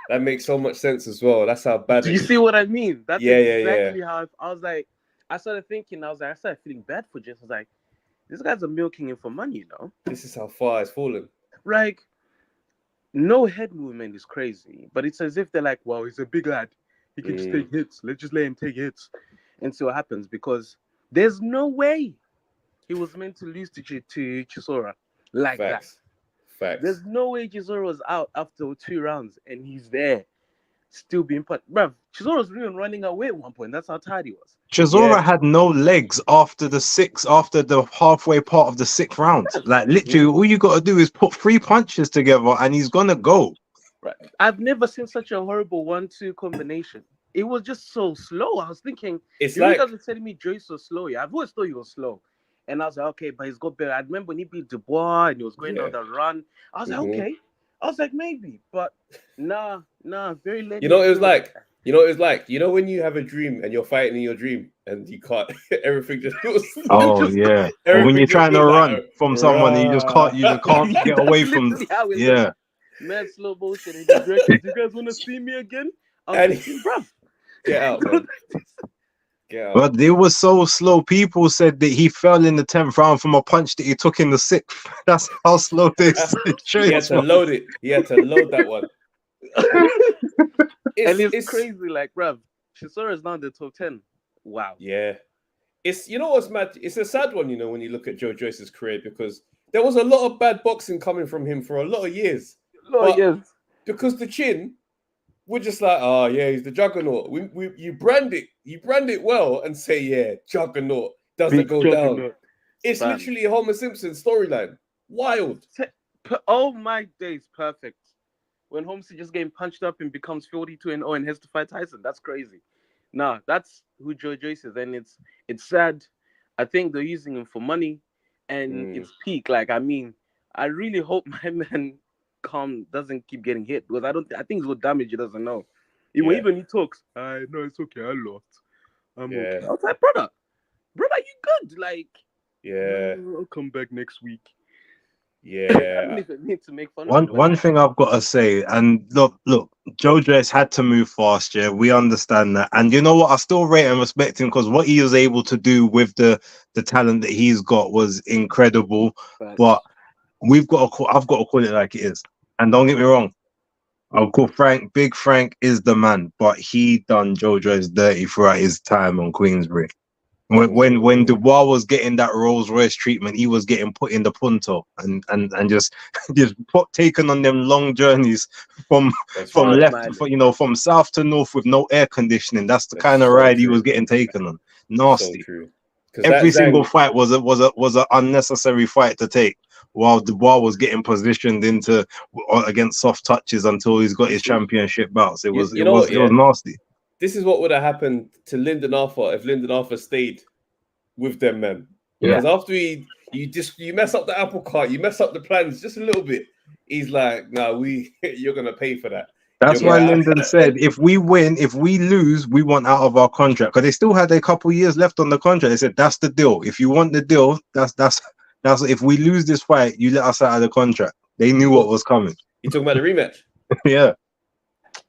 [SPEAKER 1] That makes so much sense as well. That's how bad.
[SPEAKER 5] Do you see what I mean? That's
[SPEAKER 1] Yeah.
[SPEAKER 5] exactly how I was like. I started thinking. I started feeling bad for Jason. I was like, these guys are milking him for money, you know.
[SPEAKER 1] This is how far it's fallen.
[SPEAKER 5] Like, no head movement is crazy, but it's as if they're like, "Wow, he's a big lad. He can just take hits. Let's just let him take hits and see what happens." Because there's no way he was meant to lose to Chisora like that.
[SPEAKER 1] Facts.
[SPEAKER 5] There's no way Chisora was out after 2 rounds and he's there, still being put. Bruv, Chisora was even running away at one point. That's how tired he was.
[SPEAKER 2] Chisora had no legs after the halfway part of the 6th round. Like literally, all you got to do is put 3 punches together, and he's gonna go.
[SPEAKER 5] Right. I've never seen such a horrible 1-2 combination. It was just so slow. I was thinking,
[SPEAKER 1] it's
[SPEAKER 5] you guys were telling me Joyce was slow. Yeah, I've always thought he was slow. And I was like, okay, but he's got better. I remember when he beat Dubois and he was going on the run. I was like, okay. I was like, maybe, but nah, very late.
[SPEAKER 1] You know what it was like? You know when you have a dream and you're fighting in your dream and you can't, everything just feels.
[SPEAKER 2] Oh yeah. Or when you're trying to run from someone and you just can't get away from. Yeah.
[SPEAKER 5] Man, slow motion. And do you guys want to see me again? I'm thinking, bruv,
[SPEAKER 1] get out, man. Get out.
[SPEAKER 2] But it was so slow. People said that he fell in the 10th round from a punch that he took in the 6th. That's how slow they
[SPEAKER 1] He had to load it. He had to load that one.
[SPEAKER 5] It's crazy, like, bruv. Chisora is now in the top 10. Wow.
[SPEAKER 1] Yeah. It's, you know what's mad? It's a sad one, you know, when you look at Joyce's career, because there was a lot of bad boxing coming from him for a lot of years. Because the chin, we're just like, oh yeah, he's the juggernaut. You brand it well and say, yeah, juggernaut doesn't go down. It's literally a Homer Simpson storyline. Wild.
[SPEAKER 5] Oh my days, perfect. When Holmes is just getting punched up and becomes 42-0 and has to fight Tyson, that's crazy. Nah, that's who Joyce is, and it's sad. I think they're using him for money, and it's peak. Like, I mean, I really hope my man doesn't keep getting hit, because I think it's what damage he doesn't know. Even he talks, I know it's okay, I lost. Okay. I was like, brother, you good? Like, I'll come back next week.
[SPEAKER 1] Yeah.
[SPEAKER 5] I don't even need to make fun of him.
[SPEAKER 2] One thing I've got to say, and look, Joyce had to move fast, yeah, we understand that. And you know what? I still rate and respect him, because what he was able to do with the talent that he's got was incredible. But I've got to call it like it is. And don't get me wrong, I'll call Big Frank is the man, but he done Joyce dirty throughout his time on Queensbury. When Dubois was getting that Rolls Royce treatment, he was getting put in the Punto and just taken on them long journeys from from south to north with no air conditioning. That's the kind of ride he was getting taken on. Nasty.
[SPEAKER 1] So true.
[SPEAKER 2] Every single fight was an unnecessary fight to take, while Dubois was getting positioned against soft touches until he's got his championship bouts. It was nasty.
[SPEAKER 1] This is what would have happened to Lyndon Arthur if Lyndon Arthur stayed with them men. Because after you mess up the apple cart, you mess up the plans just a little bit. He's like, no, you're gonna pay for that.
[SPEAKER 2] That's why Lyndon said, if we win, if we lose, we want out of our contract. Because they still had a couple years left on the contract. They said, that's the deal. If you want the deal, that's if we lose this fight, you let us out of the contract. They knew what was coming.
[SPEAKER 1] You talking about the rematch?
[SPEAKER 2] Yeah.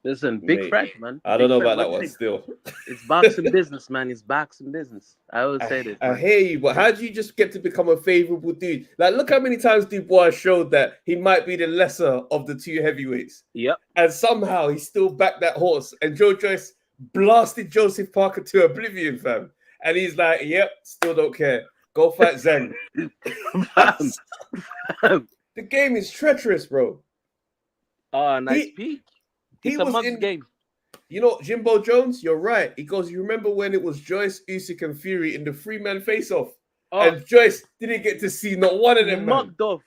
[SPEAKER 5] Listen, Big Frank, man.
[SPEAKER 1] I don't know about that one still.
[SPEAKER 5] It's boxing business, man. It's boxing business. I always say this.
[SPEAKER 1] I hear you, but how do you just get to become a favorable dude? Like, look how many times Dubois showed that he might be the lesser of the 2 heavyweights.
[SPEAKER 5] Yep.
[SPEAKER 1] And somehow he still backed that horse. And Joyce blasted Joseph Parker to oblivion, fam. And he's like, yep, still don't care. Go fight Zen.
[SPEAKER 5] Fam.
[SPEAKER 1] The game is treacherous, bro.
[SPEAKER 5] Oh, nice
[SPEAKER 1] He-
[SPEAKER 5] peek.
[SPEAKER 1] he
[SPEAKER 5] It's a
[SPEAKER 1] was
[SPEAKER 5] mug's
[SPEAKER 1] in-
[SPEAKER 5] game.
[SPEAKER 1] You know, Jimbo Jones, you're right. He goes, you remember when it was Joyce, Usyk, and Fury in the 3-man face-off?
[SPEAKER 5] Oh,
[SPEAKER 1] And Joyce didn't get to see not one of them, man.
[SPEAKER 5] mugged off.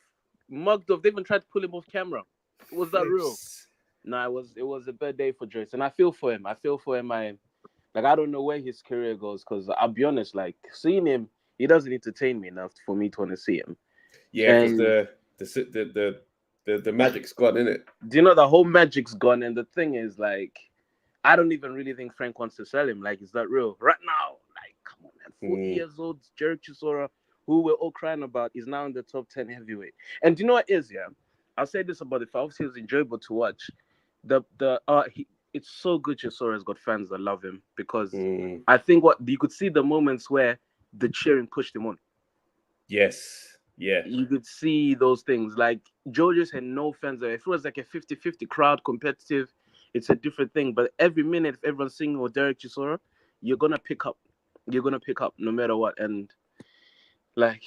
[SPEAKER 5] Mugged off. They even tried to pull him off camera. Was that real?
[SPEAKER 1] Flips.
[SPEAKER 5] No, it was a bad day for Joyce, and I feel for him. I don't know where his career goes, because I'll be honest, like, seeing him, he doesn't entertain me enough for me to want to see him.
[SPEAKER 1] Yeah,
[SPEAKER 5] And-
[SPEAKER 1] because the magic's gone, innit?
[SPEAKER 5] Do you know the whole magic's gone? And the thing is, like, I don't even really think Frank wants to sell him. Like, is that real? Right now, like, come on, man. 40 years old, Jerry Chisora, who we're all crying about, is now in the top 10 heavyweight. And do you know what it is, yeah? I'll say this about the fight. Obviously, it was enjoyable to watch. It's so good Chisora's got fans that love him, because I think you could see the moments where the cheering pushed him on.
[SPEAKER 1] Yes. Yeah.
[SPEAKER 5] You could see those things. Like, Georges had no fans there. If it was like a 50-50 crowd, competitive, it's a different thing. But every minute, if everyone's singing with Derek Chisora, you're going to pick up. You're going to pick up no matter what. And, like,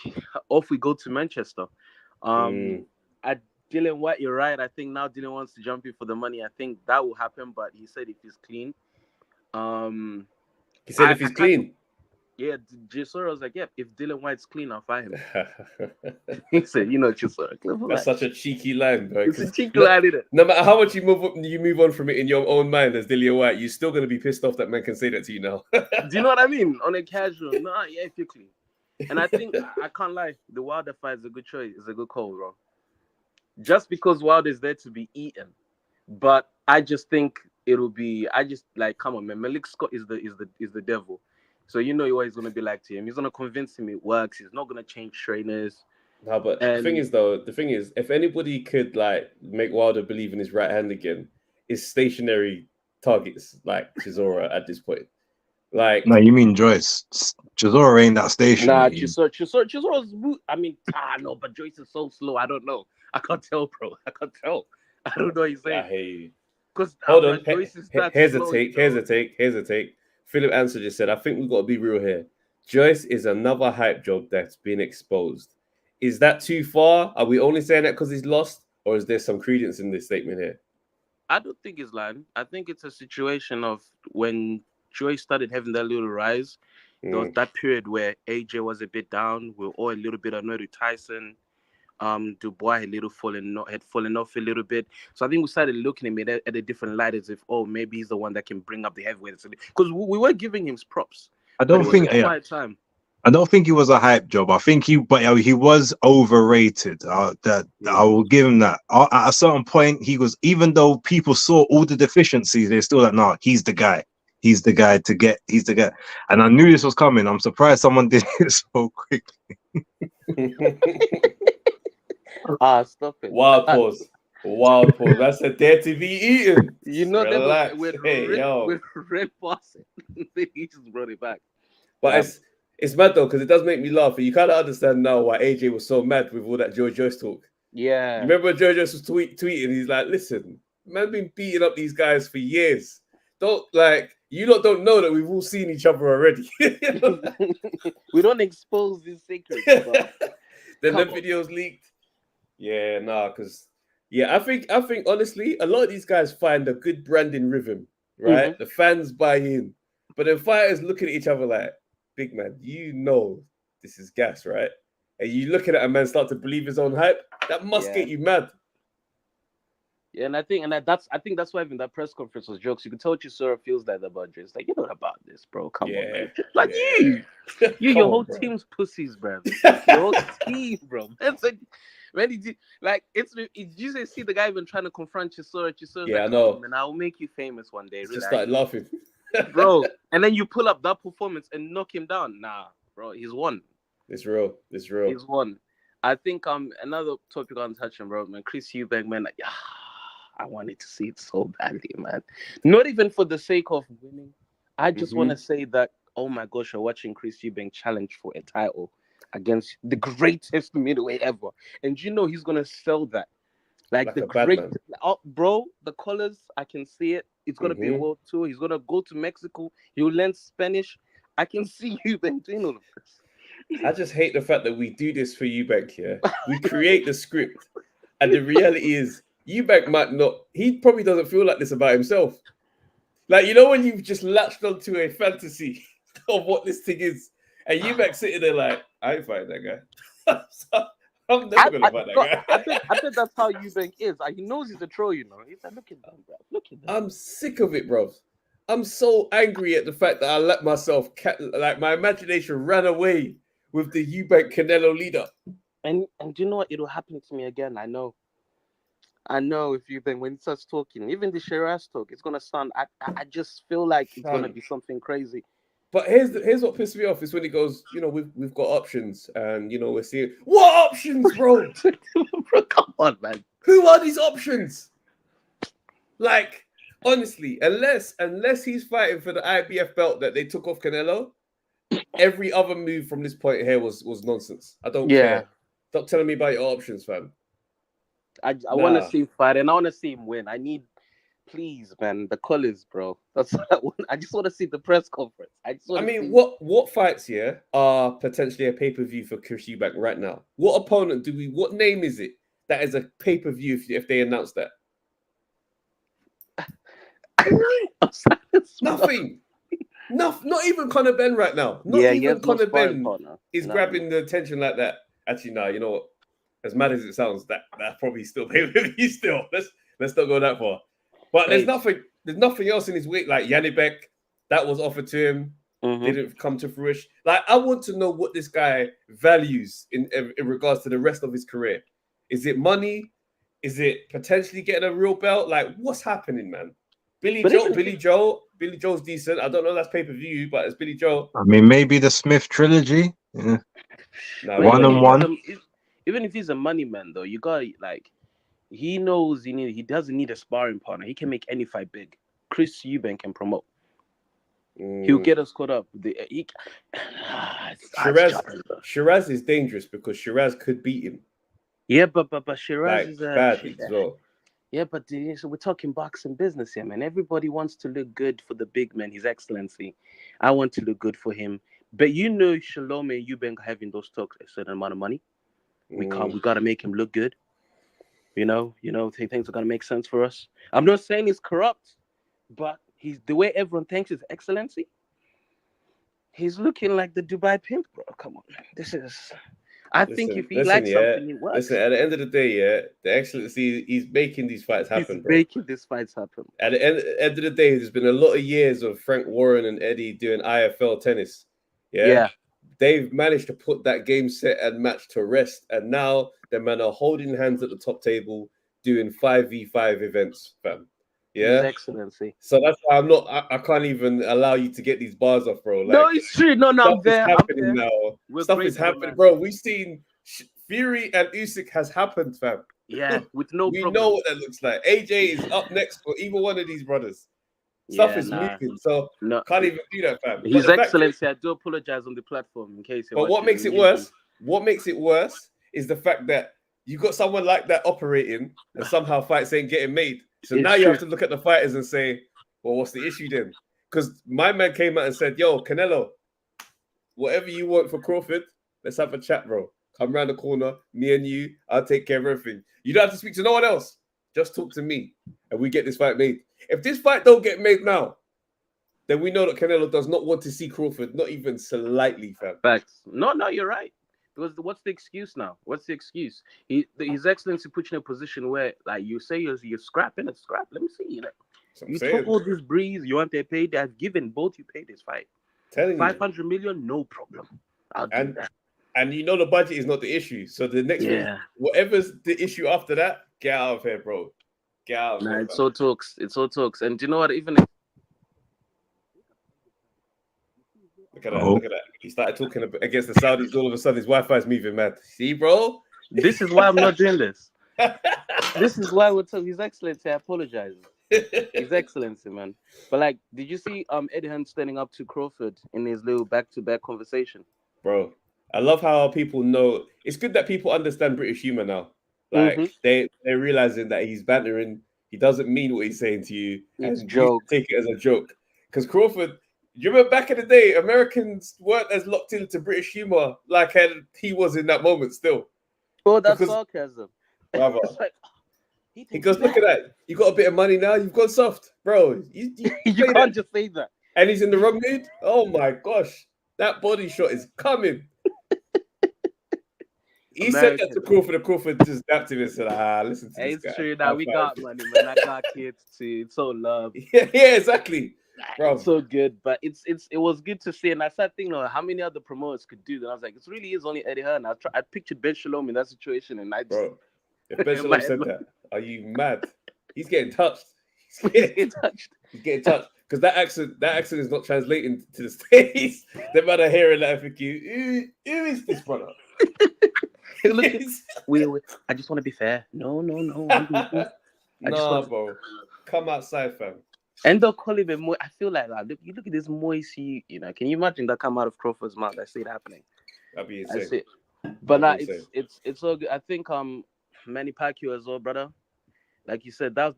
[SPEAKER 5] off we go to Manchester. Dylan White, you're right. I think now Dylan wants to jump in for the money. I think that will happen, but he said if he's clean.
[SPEAKER 1] He said if he's clean.
[SPEAKER 5] Yeah, Chisora was like, yeah, if Dylan White's clean, I'll fight him. He said, Chisora.
[SPEAKER 1] That's such a cheeky line, bro.
[SPEAKER 5] It's a cheeky line, isn't it?
[SPEAKER 1] No matter how much you move on from it in your own mind as Dillian White, you're still going to be pissed off that man can say that to you now.
[SPEAKER 5] Do you know what I mean? On a casual, yeah, if you're clean. And I think, I can't lie, the Wilder fight is a good choice. It's a good call, bro. Just because Wilder is there to be eaten. But I just think it'll be, come on, man. Malik Scott is the devil. So you know what he's going to be like to him. He's going to convince him it works. He's not going to change trainers.
[SPEAKER 1] No, but the thing is, if anybody could, like, make Wilder believe in his right hand again, it's stationary targets like Chisora at this point. Like,
[SPEAKER 2] no, you mean Joyce? Chisora ain't that stationary.
[SPEAKER 5] Nah, Chisora's. No, but Joyce is so slow. I don't know. I can't tell, bro. I can't tell. I don't know what he's saying.
[SPEAKER 1] I hear you.
[SPEAKER 5] Because
[SPEAKER 1] hold on,
[SPEAKER 5] Joyce is that
[SPEAKER 1] here's
[SPEAKER 5] slow,
[SPEAKER 1] a take. Philip Answer just said, I think we've got to be real here. Joyce is another hype job that's been exposed. Is that too far? Are we only saying that because he's lost? Or is there some credence in this statement here?
[SPEAKER 5] I don't think he's lying. I think it's a situation of when Joyce started having that little rise, there was that period where AJ was a bit down. We were all a little bit annoyed with Tyson. Dubois had fallen off a little bit. So I think we started looking at him at a different light, as if, maybe he's the one that can bring up the heavyweights. Because we were giving him props.
[SPEAKER 2] I don't think he was a hype job. I think he was overrated. I will give him that. At a certain point, he was, even though people saw all the deficiencies, they're still like, no, he's the guy. He's the guy. And I knew this was coming. I'm surprised someone did it so quickly.
[SPEAKER 5] Stop it.
[SPEAKER 1] Wild pause. That's a dare to be eaten.
[SPEAKER 5] You know,
[SPEAKER 1] relax.
[SPEAKER 5] With red pass it. He just brought it back.
[SPEAKER 1] But it's mad though, because it does make me laugh. And you kind of understand now why AJ was so mad with all that Joyce talk.
[SPEAKER 5] Yeah.
[SPEAKER 1] You remember when Joyce was tweeting? He's like, listen, man, been beating up these guys for years. You lot don't know that we've all seen each other already.
[SPEAKER 5] We don't expose these secrets.
[SPEAKER 1] Then the videos leaked. Yeah, I think honestly, a lot of these guys find a good branding rhythm, right? The fans buy in, but then fighters looking at each other like, big man, this is gas, right? And you looking at a man start to believe his own hype, that must get you mad.
[SPEAKER 5] Yeah, and I think that's why even that press conference was jokes. You could tell Chisora feels that about Joyce. Like, you're not about this, bro. Come on, man. Like your whole team's pussies, bro. Your whole team, bro. It's like, when did you just see the guy even trying to confront Chisora?
[SPEAKER 1] I know.
[SPEAKER 5] And I'll make you famous one day.
[SPEAKER 1] Just started laughing,
[SPEAKER 5] bro. And then you pull up that performance and knock him down. Nah, bro, he's won.
[SPEAKER 1] It's real. He's
[SPEAKER 5] won. I think another topic I'm touching, bro, man. Chris Eubank, man. Like, I wanted to see it so badly, man. Not even for the sake of winning. I just want to say that, oh my gosh, you're watching Chris Eubank challenge for a title against the greatest middleweight ever. And he's going to sell that. Like the great... bro, the colors, I can see it. It's going to be a world tour. He's going to go to Mexico. He'll learn Spanish. I can see Eubank doing all of this.
[SPEAKER 1] I just hate the fact that we do this for Eubank here. We create the script, and the reality is Eubank might not. He probably doesn't feel like this about himself. Like, you know, when you've just latched onto a fantasy of what this thing is, and Eubank sitting there like, I ain't fighting that guy. I'm never gonna fight that guy.
[SPEAKER 5] I think that's how Eubank is. He knows he's a troll, you know. He's like, look at them, bro. Look at them.
[SPEAKER 1] I'm sick of it, bro. I'm so angry at the fact that I let myself, like my imagination ran away with the Eubank Canelo leader.
[SPEAKER 5] And do you know what? It'll happen to me again. I know if Eubank, when he starts talking, even the Shiraz talk, it's gonna sound. I just feel like it's gonna be something crazy.
[SPEAKER 1] But here's what pisses me off is when he goes, you know, we've got options, and you know we're seeing what options, bro.
[SPEAKER 5] Bro, come on, man.
[SPEAKER 1] Who are these options? Like, honestly, unless he's fighting for the IBF belt that they took off Canelo, every other move from this point here was nonsense. I don't care. Stop telling me about your options, fam.
[SPEAKER 5] I want to see him fight, and I want to see him win. I need, please, man, the colors, bro. That's what I want. I just want to see the press conference.
[SPEAKER 1] What fights here are potentially a pay-per-view for Chris Eubank right now? What opponent what name is it that is a pay-per-view if they announce that? Nothing. Not even Conor Benn right now. Not even Conor Benn is grabbing the attention like that. Actually, no, you know what? As mad as it sounds, that probably still pay-per-view still. Let's not go that far. But there's nothing else in his weight. Like Janibek, that was offered to him, didn't come to fruition. Like, I want to know what this guy values in regards to the rest of his career. Is it money? Is it potentially getting a real belt? Like, what's happening, man? Billy Joe's decent. I don't know if that's pay-per-view, but it's Billy Joe.
[SPEAKER 2] I mean, maybe the Smith trilogy. Yeah.
[SPEAKER 1] No,
[SPEAKER 2] 1-on-1.
[SPEAKER 5] Even if he's a money man, though, you got like, he knows he doesn't need a sparring partner. He can make any fight big. Chris Eubank can promote. He'll get us caught up.
[SPEAKER 1] Shiraz is dangerous because Shiraz could beat him.
[SPEAKER 5] Yeah, but Shiraz
[SPEAKER 1] like,
[SPEAKER 5] is
[SPEAKER 1] bad as well.
[SPEAKER 5] Yeah, but so we're talking boxing business here, man. Everybody wants to look good for the big man, His Excellency. I want to look good for him. But you know, Shalom and Eubank having those talks a certain amount of money. We got to make him look good. You know, things are gonna make sense for us. I'm not saying he's corrupt, but he's the way everyone thinks His Excellency. He's looking like the Dubai pimp, bro. Come on, this is. I think if he likes something, it works.
[SPEAKER 1] Listen, at the end of the day, the Excellency, he's making these fights happen,
[SPEAKER 5] he's
[SPEAKER 1] bro.
[SPEAKER 5] Making these fights happen.
[SPEAKER 1] At the end of the day, there's been a lot of years of Frank Warren and Eddie doing IFL tennis. Yeah. They've managed to put that game set and match to rest, and now the men are holding hands at the top table doing 5v5 events, fam. Yeah,
[SPEAKER 5] His Excellency.
[SPEAKER 1] So that's why I can't even allow you to get these bars off, bro. Like,
[SPEAKER 5] no, it's true. No, I'm there.
[SPEAKER 1] Happening now. Stuff is happening, bro. We've seen Fury and Usyk has happened, fam.
[SPEAKER 5] Yeah, with no
[SPEAKER 1] we
[SPEAKER 5] problem.
[SPEAKER 1] know what that looks like. AJ is up next for either one of these brothers. Stuff is moving, so can't even do that, fam.
[SPEAKER 5] His Excellency, I do apologize on the platform in case.
[SPEAKER 1] But what makes it worse? What makes it worse is the fact that you got someone like that operating, and somehow fights ain't getting made. So now you have to look at the fighters and say, well, what's the issue then? Because my man came out and said, yo, Canelo, whatever you want for Crawford, let's have a chat, bro. Come around the corner, me and you, I'll take care of everything. You don't have to speak to no one else. Just talk to me, and we get this fight made. If this fight don't get made now, then we know that Canelo does not want to see Crawford, not even slightly, fam.
[SPEAKER 5] Facts. No, you're right. Because what's the excuse now? What's the excuse? His Excellency put you in a position where, like, you say you're scrapping a scrap. Let me see, you know. You took all this breeze. You want to pay. I've given both you pay this fight.
[SPEAKER 1] Telling
[SPEAKER 5] 500 million, no problem. I'll do that.
[SPEAKER 1] And you know the budget is not the issue. So the next one, whatever's the issue after that, get out of here, bro. Get out of here.
[SPEAKER 5] It's all talks. It's all talks. And do you know what? Even
[SPEAKER 1] Look at that. Look at that. He started talking against the Saudis. All of a sudden, his Wi-Fi's moving, man. See, bro?
[SPEAKER 5] This is why I'm not doing this. This is why we're talking. His Excellency, I apologize. His Excellency, man. But, like, did you see Eddie Hearn standing up to Crawford in his little back-to-back conversation?
[SPEAKER 1] Bro, I love how people know. It's good that people understand British humor now. Like, they're realizing that he's bantering. He doesn't mean what he's saying to you.
[SPEAKER 5] It's a joke.
[SPEAKER 1] Take it as a joke. Because Crawford, you remember back in the day, Americans weren't as locked into British humor like he was in that moment still.
[SPEAKER 5] Oh, that's sarcasm.
[SPEAKER 1] Brother.
[SPEAKER 5] It's like,
[SPEAKER 1] he goes, look at that. You got a bit of money now. You've gone soft. Bro, you
[SPEAKER 5] can't just say that.
[SPEAKER 1] And he's in the wrong mood? Oh, my gosh. That body shot is coming. He said that to Crawford, and Crawford just dapped him and said, listen to this guy.
[SPEAKER 5] It's true that we got money, man. I got kids too. It's so love.
[SPEAKER 1] Yeah, exactly. Bro.
[SPEAKER 5] It's so good, but it was good to see. And I started thinking, how many other promoters could do that? I was like, it really is only Eddie Hearn. I pictured Ben Shalom in that situation, and
[SPEAKER 1] bro, if Ben Shalom said that, are you mad? He's getting touched. He's getting touched. Because that accent is not translating to the States. They might have hearing that and thinking, who is this brother?
[SPEAKER 5] Look, I just want to be fair. No.
[SPEAKER 1] Bro. Come outside, fam.
[SPEAKER 5] And they'll call him I feel like that. You look at this Moise, can you imagine that come out of Crawford's mouth? I see it happening.
[SPEAKER 1] That'd be insane.
[SPEAKER 5] But it's all good. I think Manny Pacquiao as well, brother. Like you said, that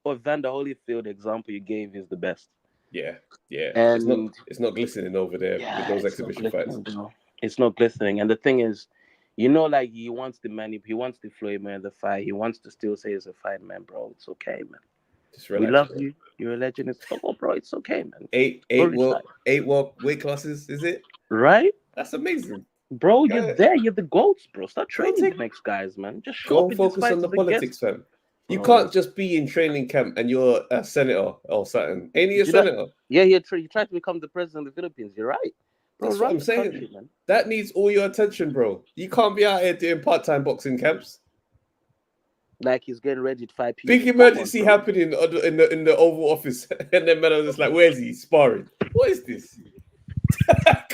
[SPEAKER 5] Evander Holyfield example you gave is the best.
[SPEAKER 1] Yeah.
[SPEAKER 5] And
[SPEAKER 1] it's not glistening over there with those exhibition fights.
[SPEAKER 5] It's not glistening. And the thing is, like he wants the Floyd man the fight. He wants to still say he's a fight man, bro. It's okay, man.
[SPEAKER 1] Just relax,
[SPEAKER 5] we love
[SPEAKER 1] bro.
[SPEAKER 5] You. You're a legend. It's bro. It's okay, man.
[SPEAKER 1] Eight weight classes, is it?
[SPEAKER 5] Right?
[SPEAKER 1] That's amazing.
[SPEAKER 5] Bro, you're there. You're the GOATs, bro. Start training the next guys, man. Just
[SPEAKER 1] go and focus on the politics, fam. You can't just be in training camp and you're a senator or something. Ain't he a senator?
[SPEAKER 5] You tried to become the president of the Philippines. You're right. Bro,
[SPEAKER 1] that's what I'm saying. Country, man. That needs all your attention, bro. You can't be out here doing part-time boxing camps.
[SPEAKER 5] Like he's getting ready to fight people.
[SPEAKER 1] Big emergency happening in the Oval Office, and then man was just like, "Where's he sparring? What is this? that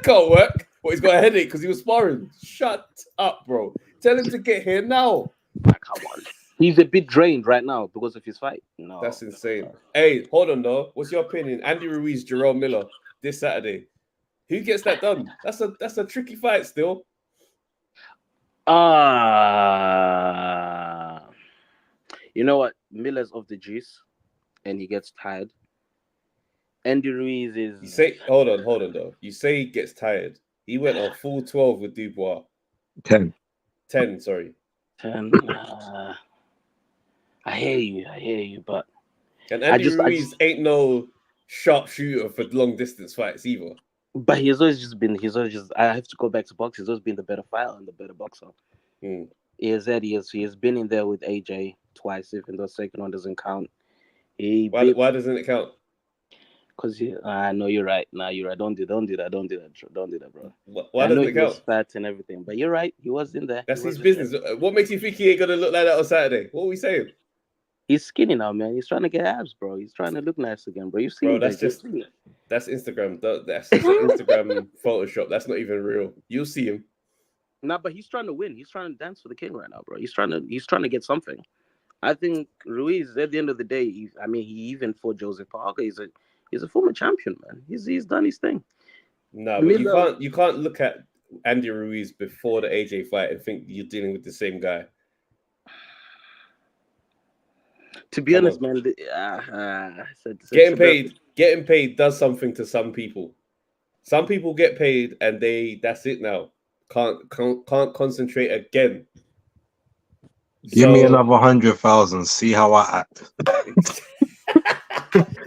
[SPEAKER 1] can't work." Well, he's got a headache because he was sparring. Shut up, bro. Tell him to get here now.
[SPEAKER 5] Come on. He's a bit drained right now because of his fight. No,
[SPEAKER 1] that's insane. Hey, hold on though. What's your opinion? Andy Ruiz, Jerome Miller this Saturday. Who gets that done? That's a tricky fight still.
[SPEAKER 5] You know what? Miller's off the juice, and he gets tired. Andy Ruiz is.
[SPEAKER 1] You say, hold on though. You say he gets tired. He went on full 12 with Dubois. 10, sorry.
[SPEAKER 5] 10. I hear you, but.
[SPEAKER 1] And Andy Ruiz ain't no sharp shooter for long distance fights either.
[SPEAKER 5] But he's always just. I have to go back to boxing. He's always been the better fighter and the better boxer. He has been in there with AJ twice, even though second one doesn't count.
[SPEAKER 1] Why doesn't it count?
[SPEAKER 5] Because no, you're right. No, you're right. Don't do that. Don't do that, bro.
[SPEAKER 1] Why doesn't it count?
[SPEAKER 5] He was fat and everything, but you're right. He was in there.
[SPEAKER 1] That's his business. What makes you think he ain't gonna look like that on Saturday? What are we saying?
[SPEAKER 5] He's skinny now, man. He's trying to get abs, bro. He's trying to look nice again, bro. You see?
[SPEAKER 1] Bro, that's Instagram. That's just Instagram Photoshop. That's not even real. You'll see him.
[SPEAKER 5] Nah, but he's trying to win. He's trying to dance for the king right now, bro. He's trying to get something. I think Ruiz, at the end of the day, he even fought Joseph Parker. He's a former champion, man. He's done his thing.
[SPEAKER 1] No, but you can't look at Andy Ruiz before the AJ fight and think you're dealing with the same guy.
[SPEAKER 5] To be honest, man,
[SPEAKER 1] getting paid does something to some people. Some people get paid and that's it now. Can't concentrate again.
[SPEAKER 2] Give me another 100,000. See how I act.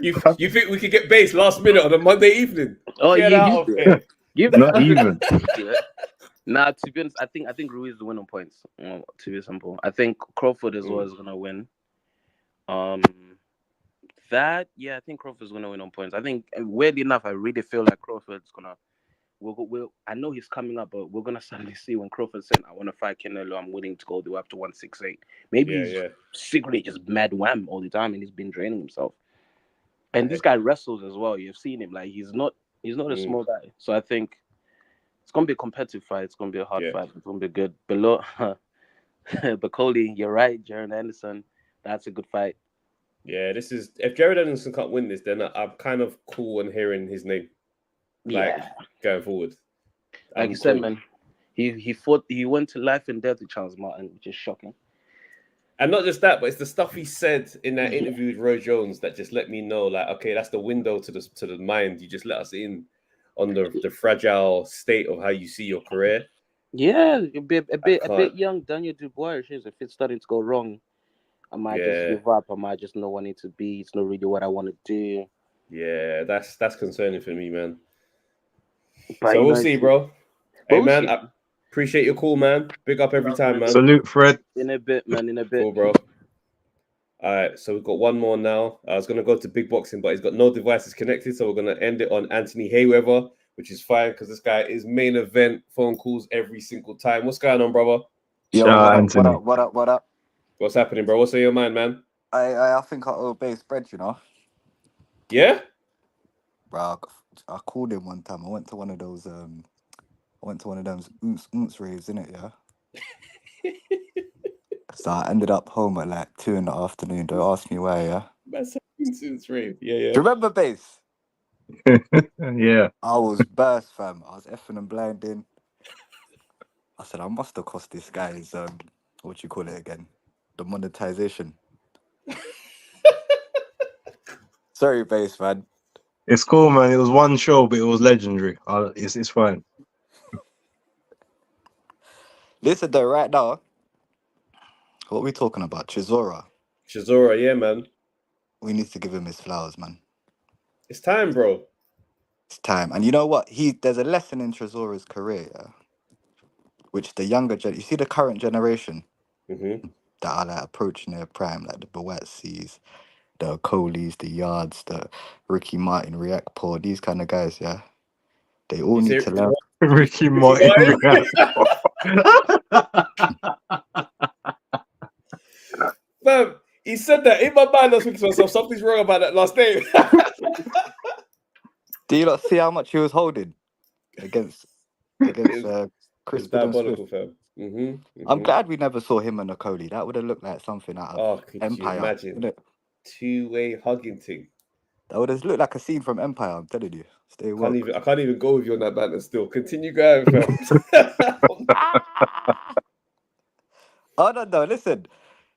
[SPEAKER 1] You think we could get base last minute on a Monday evening?
[SPEAKER 5] Oh,
[SPEAKER 1] get out of here.
[SPEAKER 2] Not even.
[SPEAKER 5] Nah, to be honest, I think Ruiz will win on points. To be simple, I think Crawford as well is gonna win. I think Crawford's gonna win on points. I think weirdly enough, I really feel like Crawford's gonna. I know he's coming up, but we're gonna suddenly see when Crawford said, "I want to fight Canelo. I'm willing to go up to 168." Maybe he's secretly just mad wham all the time, and he's been draining himself. And this guy wrestles as well. You've seen him; like he's not a small guy. So I think it's gonna be a competitive fight. It's gonna be a hard fight. It's gonna be good. Below, Bacoli, you're right. Jared Anderson, that's a good fight.
[SPEAKER 1] Yeah, if Jared Anderson can't win this, then I'm kind of cool on hearing his name. Going forward.
[SPEAKER 5] Like you said, man, he fought. He went to life and death with Charles Martin, which is shocking.
[SPEAKER 1] And not just that, but it's the stuff he said in that interview with Roy Jones that just let me know, like, okay, that's the window to the mind. You just let us in on the fragile state of how you see your career.
[SPEAKER 5] Yeah, a bit young. Daniel Dubois is if it's starting to go wrong, I might just give up. I might just not want it to be. It's not really what I want to do.
[SPEAKER 1] Yeah, that's concerning for me, man.
[SPEAKER 5] But,
[SPEAKER 1] so we'll see, bro. Hey, man,
[SPEAKER 5] see.
[SPEAKER 1] I appreciate your call, man. Big up every time, man.
[SPEAKER 2] Salute, Fred.
[SPEAKER 5] In a bit, man. In a bit.
[SPEAKER 1] Cool, bro. All right, so we've got one more now. I was going to go to big boxing, but he's got no devices connected, so we're going to end it on Anthony Hayweather, which is fine because this guy is main event phone calls every single time. What's going on, brother?
[SPEAKER 6] Yo, what up?
[SPEAKER 1] What's happening, bro? What's on your mind, man?
[SPEAKER 6] I think I owe base bread, you know.
[SPEAKER 1] Yeah?
[SPEAKER 6] Bro, I called him one time. I went to one of those oonts raves, innit, yeah? So I ended up home at like 2 PM. Don't ask me why, yeah?
[SPEAKER 1] That's rave. Yeah.
[SPEAKER 6] Do you remember base?
[SPEAKER 2] Yeah.
[SPEAKER 6] I was burst, fam. I was effing and blinding. I said I must have cost this guy his what you call it again? The monetization. Sorry, base, man.
[SPEAKER 2] It's cool, man. It was one show, but it was legendary. It's fine.
[SPEAKER 6] Listen, though, right now, what are we talking about? Chisora,
[SPEAKER 1] yeah, man.
[SPEAKER 6] we need to give him his flowers, man.
[SPEAKER 1] It's time, bro.
[SPEAKER 6] It's time. And you know what? There's a lesson in Chisora's career, yeah? Which the younger you see the current generation that are like approaching their prime, like the Boetsis, the Coleys, the Yards, the Ricky Martin, Riakpo, these kind of guys, yeah? They all need to learn.
[SPEAKER 2] Ricky Martin.
[SPEAKER 1] Fam, he said that in my mind. I was thinking to myself, something's wrong about that last name.
[SPEAKER 6] Do you not see how much he was holding against Chris
[SPEAKER 1] diabolical,
[SPEAKER 6] Swift?
[SPEAKER 1] fam.
[SPEAKER 6] I'm glad we never saw him and a Coley. That would have looked like something out of Empire.
[SPEAKER 1] You imagine? Two-way hugging thing.
[SPEAKER 6] That would have looked like a scene from Empire, I'm telling you. Stay woke.
[SPEAKER 1] I can't even go with you on that banner still. Continue going, fam.
[SPEAKER 6] Oh, no, listen.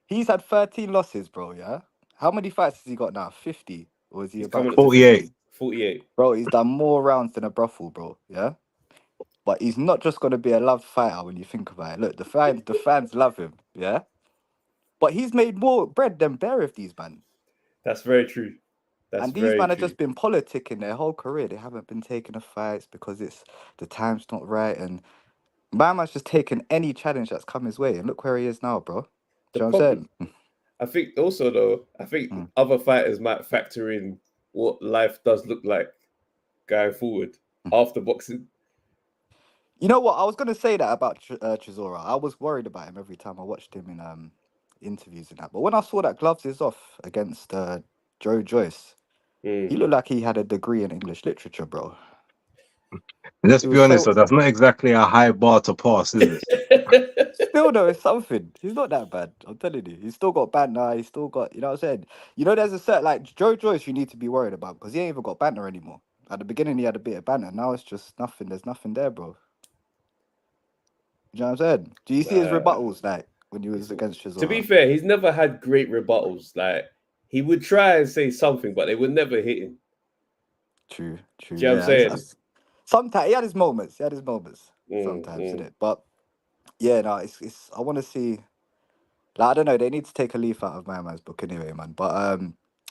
[SPEAKER 6] He's had 13 losses, bro, yeah? How many fights has he got now? 50? Or is he about
[SPEAKER 2] 48?
[SPEAKER 1] 48.
[SPEAKER 6] Bro, he's done more rounds than a brothel, bro, yeah? But he's not just going to be a loved fighter when you think about it. Look, the fans love him, yeah? But he's made more bread than Bear of these, man.
[SPEAKER 1] That's very true.
[SPEAKER 6] And these men have just been politicking their whole career. They haven't been taking the fights because the time's not right. And my man's just taken any challenge that's come his way. And look where he is now, bro. Do you know what I'm saying?
[SPEAKER 1] I think also, though, other fighters might factor in what life does look like going forward after boxing.
[SPEAKER 6] You know what? I was going to say that about Chisora. I was worried about him every time I watched him in interviews and that. But when I saw that gloves is off against Joyce, he looked like he had a degree in English literature, bro.
[SPEAKER 2] Let's be honest, though, that's not exactly a high bar to pass, is it?
[SPEAKER 6] Still, though, it's something. He's not that bad. I'm telling you. He's still got banter. He's still got, you know what I'm saying? You know, there's a certain, like, Joyce you need to be worried about because he ain't even got banter anymore. At the beginning, he had a bit of banter. Now it's just nothing. There's nothing there, bro. You know what I'm saying? Do you see his rebuttals, like, when he was against Chisora?
[SPEAKER 1] To be fair, he's never had great rebuttals. Like, he would try and say something, but they would never hit him.
[SPEAKER 6] True.
[SPEAKER 1] Do you know what I'm saying?
[SPEAKER 6] Sometimes he had his moments. Sometimes, isn't it? But yeah, no, it's. I want to see. Like, I don't know. They need to take a leaf out of my man's book anyway, man. But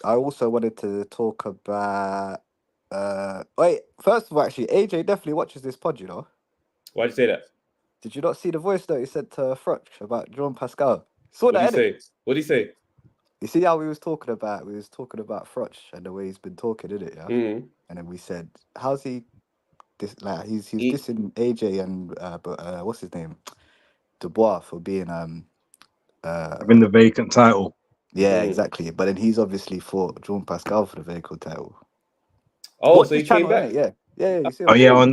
[SPEAKER 6] I also wanted to talk about. Wait, first of all, actually, AJ definitely watches this pod. You know.
[SPEAKER 1] Why'd you say that?
[SPEAKER 6] Did you not see the voice note he said to Frotch about John Pascal? What
[SPEAKER 1] did he say? What did he say?
[SPEAKER 6] You see how we was talking about Frotch and the way he's been talking, innit? Yeah. And then we said, how's he? This like he's dissing AJ and what's his name, Dubois for being
[SPEAKER 2] having the vacant title.
[SPEAKER 6] Yeah, exactly. But then he's obviously fought Jean Pascal for the vacant title.
[SPEAKER 1] Oh, so he came back.
[SPEAKER 6] Yeah. You see
[SPEAKER 2] on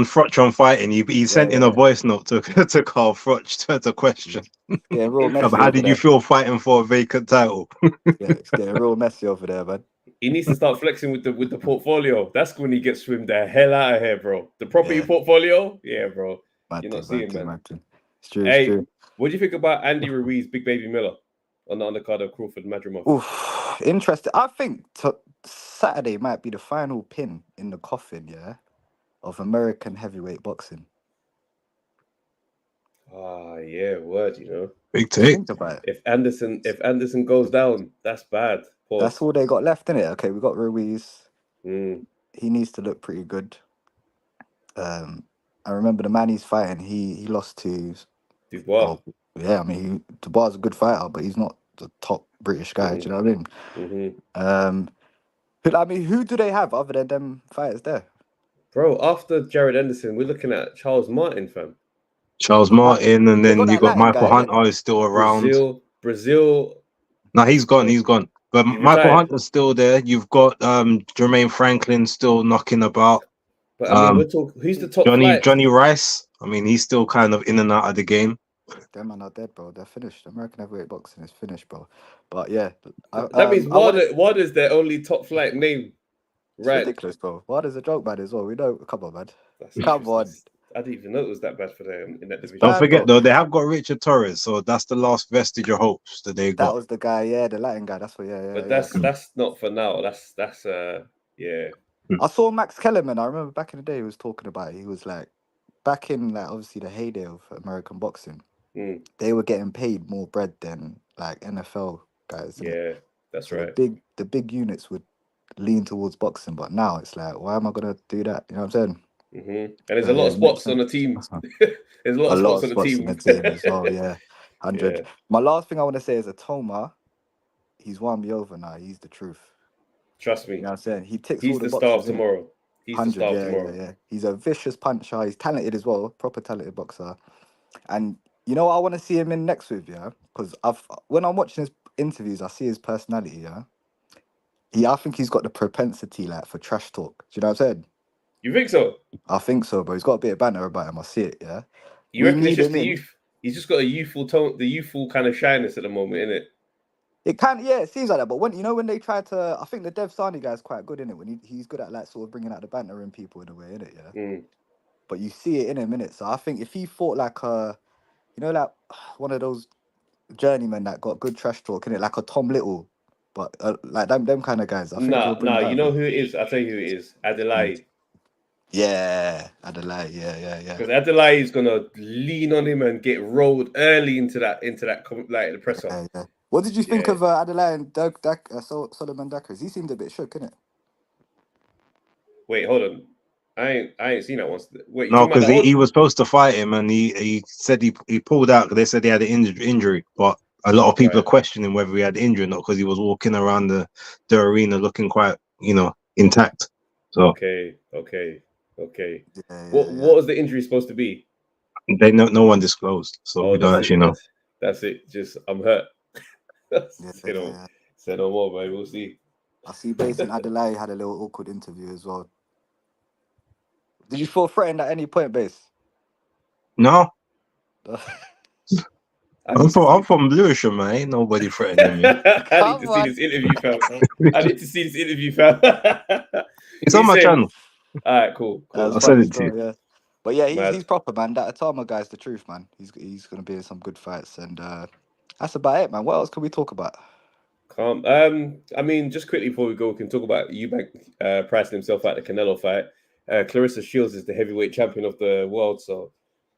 [SPEAKER 2] Frotch on Fighting, he sent in a voice note to Carl Frotch to question.
[SPEAKER 6] Yeah, real messy.
[SPEAKER 2] How did you feel fighting for a vacant title?
[SPEAKER 6] Yeah, it's getting real messy over there, man.
[SPEAKER 1] He needs to start flexing with the portfolio. That's when he gets swimmed the hell out of here, bro. The property portfolio, yeah, bro. You're not seeing, man.
[SPEAKER 6] It's true.
[SPEAKER 1] What do you think about Andy Ruiz, Big Baby Miller? on the undercard of Crawford Madrimov?
[SPEAKER 6] Oof, interesting. I think Saturday might be the final pin in the coffin, yeah, of American heavyweight boxing.
[SPEAKER 1] Yeah, word.
[SPEAKER 2] Big take.
[SPEAKER 6] Think about it.
[SPEAKER 1] If Anderson goes down, that's bad. Pause.
[SPEAKER 6] That's all they got left in it. Okay, we got Ruiz.
[SPEAKER 1] Mm.
[SPEAKER 6] He needs to look pretty good. I remember the man he's fighting. He lost to
[SPEAKER 1] Dubois.
[SPEAKER 6] Yeah, I mean, Dubois is a good fighter, but he's not the top British guy. Do you know what I mean?
[SPEAKER 1] Mm-hmm.
[SPEAKER 6] Who do they have other than them fighters there?
[SPEAKER 1] Bro, after Jared Anderson, we're looking at Charles Martin, fam.
[SPEAKER 2] Charles Martin, and then you got
[SPEAKER 6] Latin
[SPEAKER 2] Michael
[SPEAKER 6] guy,
[SPEAKER 2] Hunter is still around.
[SPEAKER 1] Brazil.
[SPEAKER 2] No, he's gone. He's gone. But
[SPEAKER 1] He's
[SPEAKER 2] Michael
[SPEAKER 1] retired.
[SPEAKER 2] Hunter's still there. You've got Jermaine Franklin still knocking about.
[SPEAKER 1] But I mean, we're talking. Who's the top flight?
[SPEAKER 2] Johnny Rice. I mean, he's still kind of in and out of the game.
[SPEAKER 6] Them man are dead, bro. They're finished. American heavyweight boxing is finished, bro. But yeah,
[SPEAKER 1] that means Wilder's their only top flight name.
[SPEAKER 6] It's ridiculous, bro. Wilder's a joke man as well. We know. Come on, man. Come on.
[SPEAKER 1] I didn't even know it was that bad for them in that division.
[SPEAKER 2] Don't forget though, they have got Richard Torres, so that's the last vestige of hopes that they got.
[SPEAKER 6] That was the guy, yeah, the Latin guy. That's what, yeah.
[SPEAKER 1] But that's not for now. That's yeah.
[SPEAKER 6] I saw Max Kellerman. I remember back in the day, he was talking about it. He was like, back in like obviously the heyday of American boxing, they were getting paid more bread than like NFL guys.
[SPEAKER 1] Yeah, that's right.
[SPEAKER 6] The big units would lean towards boxing, but now it's like, why am I gonna do that? You know what I'm saying?
[SPEAKER 1] Mm-hmm. And there's a lot of spots on the team. There's a lot of spots on the team
[SPEAKER 6] as well. Yeah, 100. Yeah. My last thing I want to say is Atoma. He's won me over now. He's the truth.
[SPEAKER 1] Trust me.
[SPEAKER 6] You know what I'm saying? He ticks
[SPEAKER 1] He's
[SPEAKER 6] all the
[SPEAKER 1] the star of tomorrow. He's the star of tomorrow.
[SPEAKER 6] Yeah. He's a vicious puncher. He's talented as well. Proper talented boxer. And you know what I want to see him in next with, yeah? Because when I'm watching his interviews, I see his personality, yeah? I think he's got the propensity like for trash talk. Do you know what I'm saying?
[SPEAKER 1] You think so?
[SPEAKER 6] I think so, bro. He's got a bit of banter about him. I see it, yeah?
[SPEAKER 1] You reckon it's just the youth? He's just got a youthful tone, the youthful kind of shyness at the moment, innit?
[SPEAKER 6] It can, yeah, it seems like that. But when they try to, I think the Dev Sani guy's quite good in it. When he's good at like sort of bringing out the banter in people in a way, innit? Yeah. But you see it in him, innit? So I think if he fought like like one of those journeymen that got good trash talk, innit? Like a Tom Little, but like them kind of guys. I think
[SPEAKER 1] you know who it is? I'll tell you who it is. Adelaide.
[SPEAKER 6] Yeah, Adelaide. Yeah.
[SPEAKER 1] Because Adelaide is gonna lean on him and get rolled early into that like the presser.
[SPEAKER 6] Yeah. What did you think of Adelaide and Solomon Dakar? He seemed a bit shook, innit?
[SPEAKER 1] Wait, hold on. I ain't seen that once. Wait,
[SPEAKER 2] no, because he was supposed to fight him, and he said he pulled out because they said he had an injury. But a lot of people are questioning whether he had the injury or not because he was walking around the arena looking quite, intact. So
[SPEAKER 1] okay. What was the injury supposed to be?
[SPEAKER 2] No one disclosed, so we don't actually know.
[SPEAKER 1] That's it. Just I'm hurt. Say no more, man. We'll see.
[SPEAKER 6] I see Bass and Adelaide had a little awkward interview as well. Did you feel threatened at any point, Bass?
[SPEAKER 2] No. I'm from Lewisham, man. Ain't nobody threatening me.
[SPEAKER 1] I need to see this interview, fam.
[SPEAKER 2] It's on my channel.
[SPEAKER 1] All right, cool.
[SPEAKER 2] I'll send it to you.
[SPEAKER 6] Yeah. But yeah, he's proper, man. That Atama guy's the truth, man. He's going to be in some good fights. And that's about it, man. What else can we talk about?
[SPEAKER 1] I mean, just quickly before we go, we can talk about Eubank pricing himself out the Canelo fight. Clarissa Shields is the heavyweight champion of the world. So,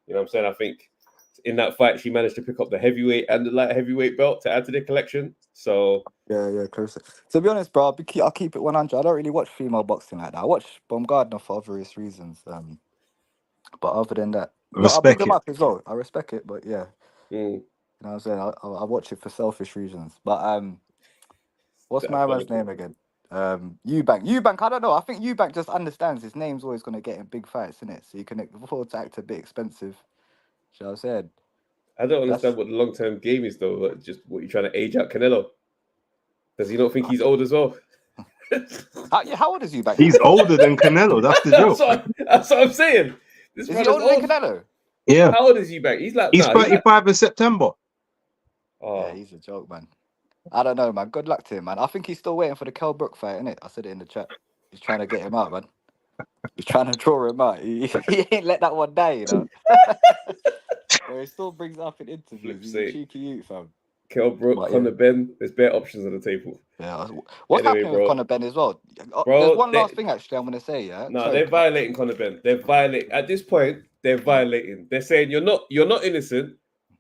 [SPEAKER 1] you know what I'm saying? I think in that fight, she managed to pick up the heavyweight and the light heavyweight belt to add to their collection. So
[SPEAKER 6] yeah, Clarissa. To be honest, bro, I'll keep it 100. I don't really watch female boxing like that. I watch Baumgardner for various reasons. But other than that, I pick them up as well. I respect it, but yeah. You know what I'm saying? I watch it for selfish reasons. But what's my man's name again? Eubank. I don't know. I think Eubank just understands his name's always going to get in big fights, isn't it? So you can afford to act a bit expensive. You know what I'm saying?
[SPEAKER 1] I don't understand what the long-term game is, though. Like, just what you're trying to age out Canelo. Does he not think he's old as well?
[SPEAKER 6] How old is Eubank?
[SPEAKER 2] He's older than Canelo. That's the joke.
[SPEAKER 1] That's what I'm saying.
[SPEAKER 6] Is he older than Canelo?
[SPEAKER 2] Yeah.
[SPEAKER 1] How old is Eubank?
[SPEAKER 2] He's 35 in September.
[SPEAKER 6] Oh, yeah, he's a joke, man. I don't know, man. Good luck to him, man. I think he's still waiting for the Kell Brook fight, innit? I said it in the chat. He's trying to get him out, man. He's trying to draw him out. He ain't let that one die, you know. He still brings it up in interviews. He's a cheeky youth, fam.
[SPEAKER 1] Kell Brook,
[SPEAKER 6] But,
[SPEAKER 1] Conor Ben. There's bare options on the table.
[SPEAKER 6] Yeah. What's
[SPEAKER 1] Anyway,
[SPEAKER 6] happening
[SPEAKER 1] bro.
[SPEAKER 6] with Conor Ben as well?
[SPEAKER 1] Bro,
[SPEAKER 6] there's one last thing actually I'm gonna say. Yeah.
[SPEAKER 1] No,
[SPEAKER 6] Sorry,
[SPEAKER 1] they're violating Conor Ben. They're violating at this point. They're violating. They're saying you're not innocent.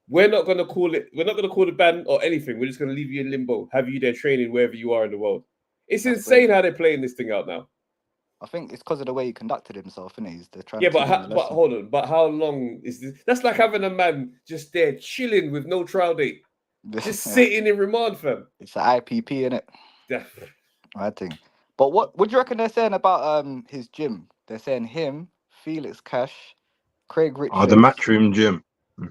[SPEAKER 1] We're not gonna call it. We're not gonna call the ban or anything. We're just gonna leave you in limbo. Have you there training wherever you are in the world. It's
[SPEAKER 6] That's
[SPEAKER 1] insane
[SPEAKER 6] crazy.
[SPEAKER 1] how they're playing this thing out now.
[SPEAKER 6] I think it's because of the way he conducted himself, innit? They're trying
[SPEAKER 1] Yeah,
[SPEAKER 6] to
[SPEAKER 1] but
[SPEAKER 6] teach him a
[SPEAKER 1] but
[SPEAKER 6] lesson.
[SPEAKER 1] hold on. But how long is this? That's like having a man just there chilling with no trial date, just sitting in remand, fam.
[SPEAKER 6] It's an IPP, innit?
[SPEAKER 1] Yeah.
[SPEAKER 6] I think. But what do you reckon they're saying about his gym? They're saying him, Felix Cash, Craig Richards.
[SPEAKER 2] Oh, the Matchroom gym.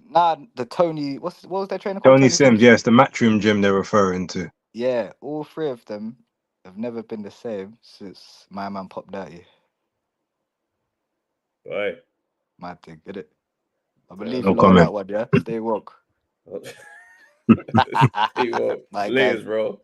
[SPEAKER 6] Nah, the Tony. What was their trainer called?
[SPEAKER 2] Tony Sims. Yes, the Matchroom gym they're referring to.
[SPEAKER 6] Yeah, all three of them have never been the same since my man Pop Dirty.
[SPEAKER 1] Right.
[SPEAKER 6] Mad thing, did it? I believe
[SPEAKER 2] No
[SPEAKER 6] you lot on
[SPEAKER 2] comment.
[SPEAKER 6] that one, yeah? Stay woke.
[SPEAKER 1] Stay woke.
[SPEAKER 6] My
[SPEAKER 1] Layers,
[SPEAKER 6] guys.
[SPEAKER 1] bro.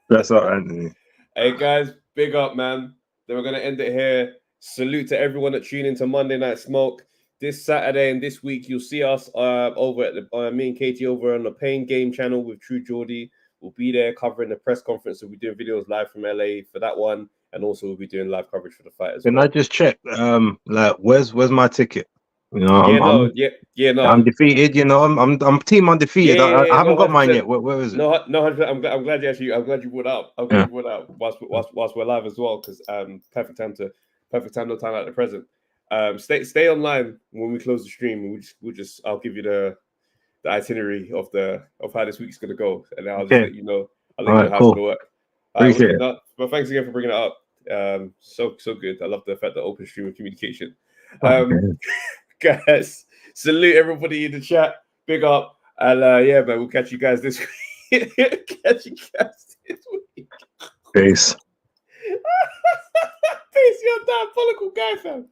[SPEAKER 2] That's all, Anthony.
[SPEAKER 1] Hey guys, big up, man. Then we're gonna end it here. Salute to everyone that tuned into Monday Night Smoke. This Saturday and this week, you'll see us over at the me and Katie over on the Pain Game channel with True Geordie. We'll be there covering the press conference. We'll be doing videos live from LA for that one, and also we'll be doing live coverage for the fight as well.
[SPEAKER 2] Can I just check? Like, where's my ticket? You know,
[SPEAKER 1] I'm
[SPEAKER 2] I'm defeated. You know, I'm team undefeated. I haven't got mine yet. Where is it?
[SPEAKER 1] No, I'm glad you actually. I'm glad you brought it up. I'm glad you brought it up whilst we're live as well, because perfect time, no time at the present. Stay online when we close the stream. I'll give you the itinerary of how this week's gonna go, and then I'll just let you know. I'll let you know how it's gonna work.
[SPEAKER 2] Appreciate it.
[SPEAKER 1] But thanks again for bringing it up. So good. I love the fact that open stream of communication. Guys, salute everybody in the chat. Big up, and yeah, man, we'll catch you guys this week.
[SPEAKER 2] Peace.
[SPEAKER 1] Peace, you're a diabolical guy, fam.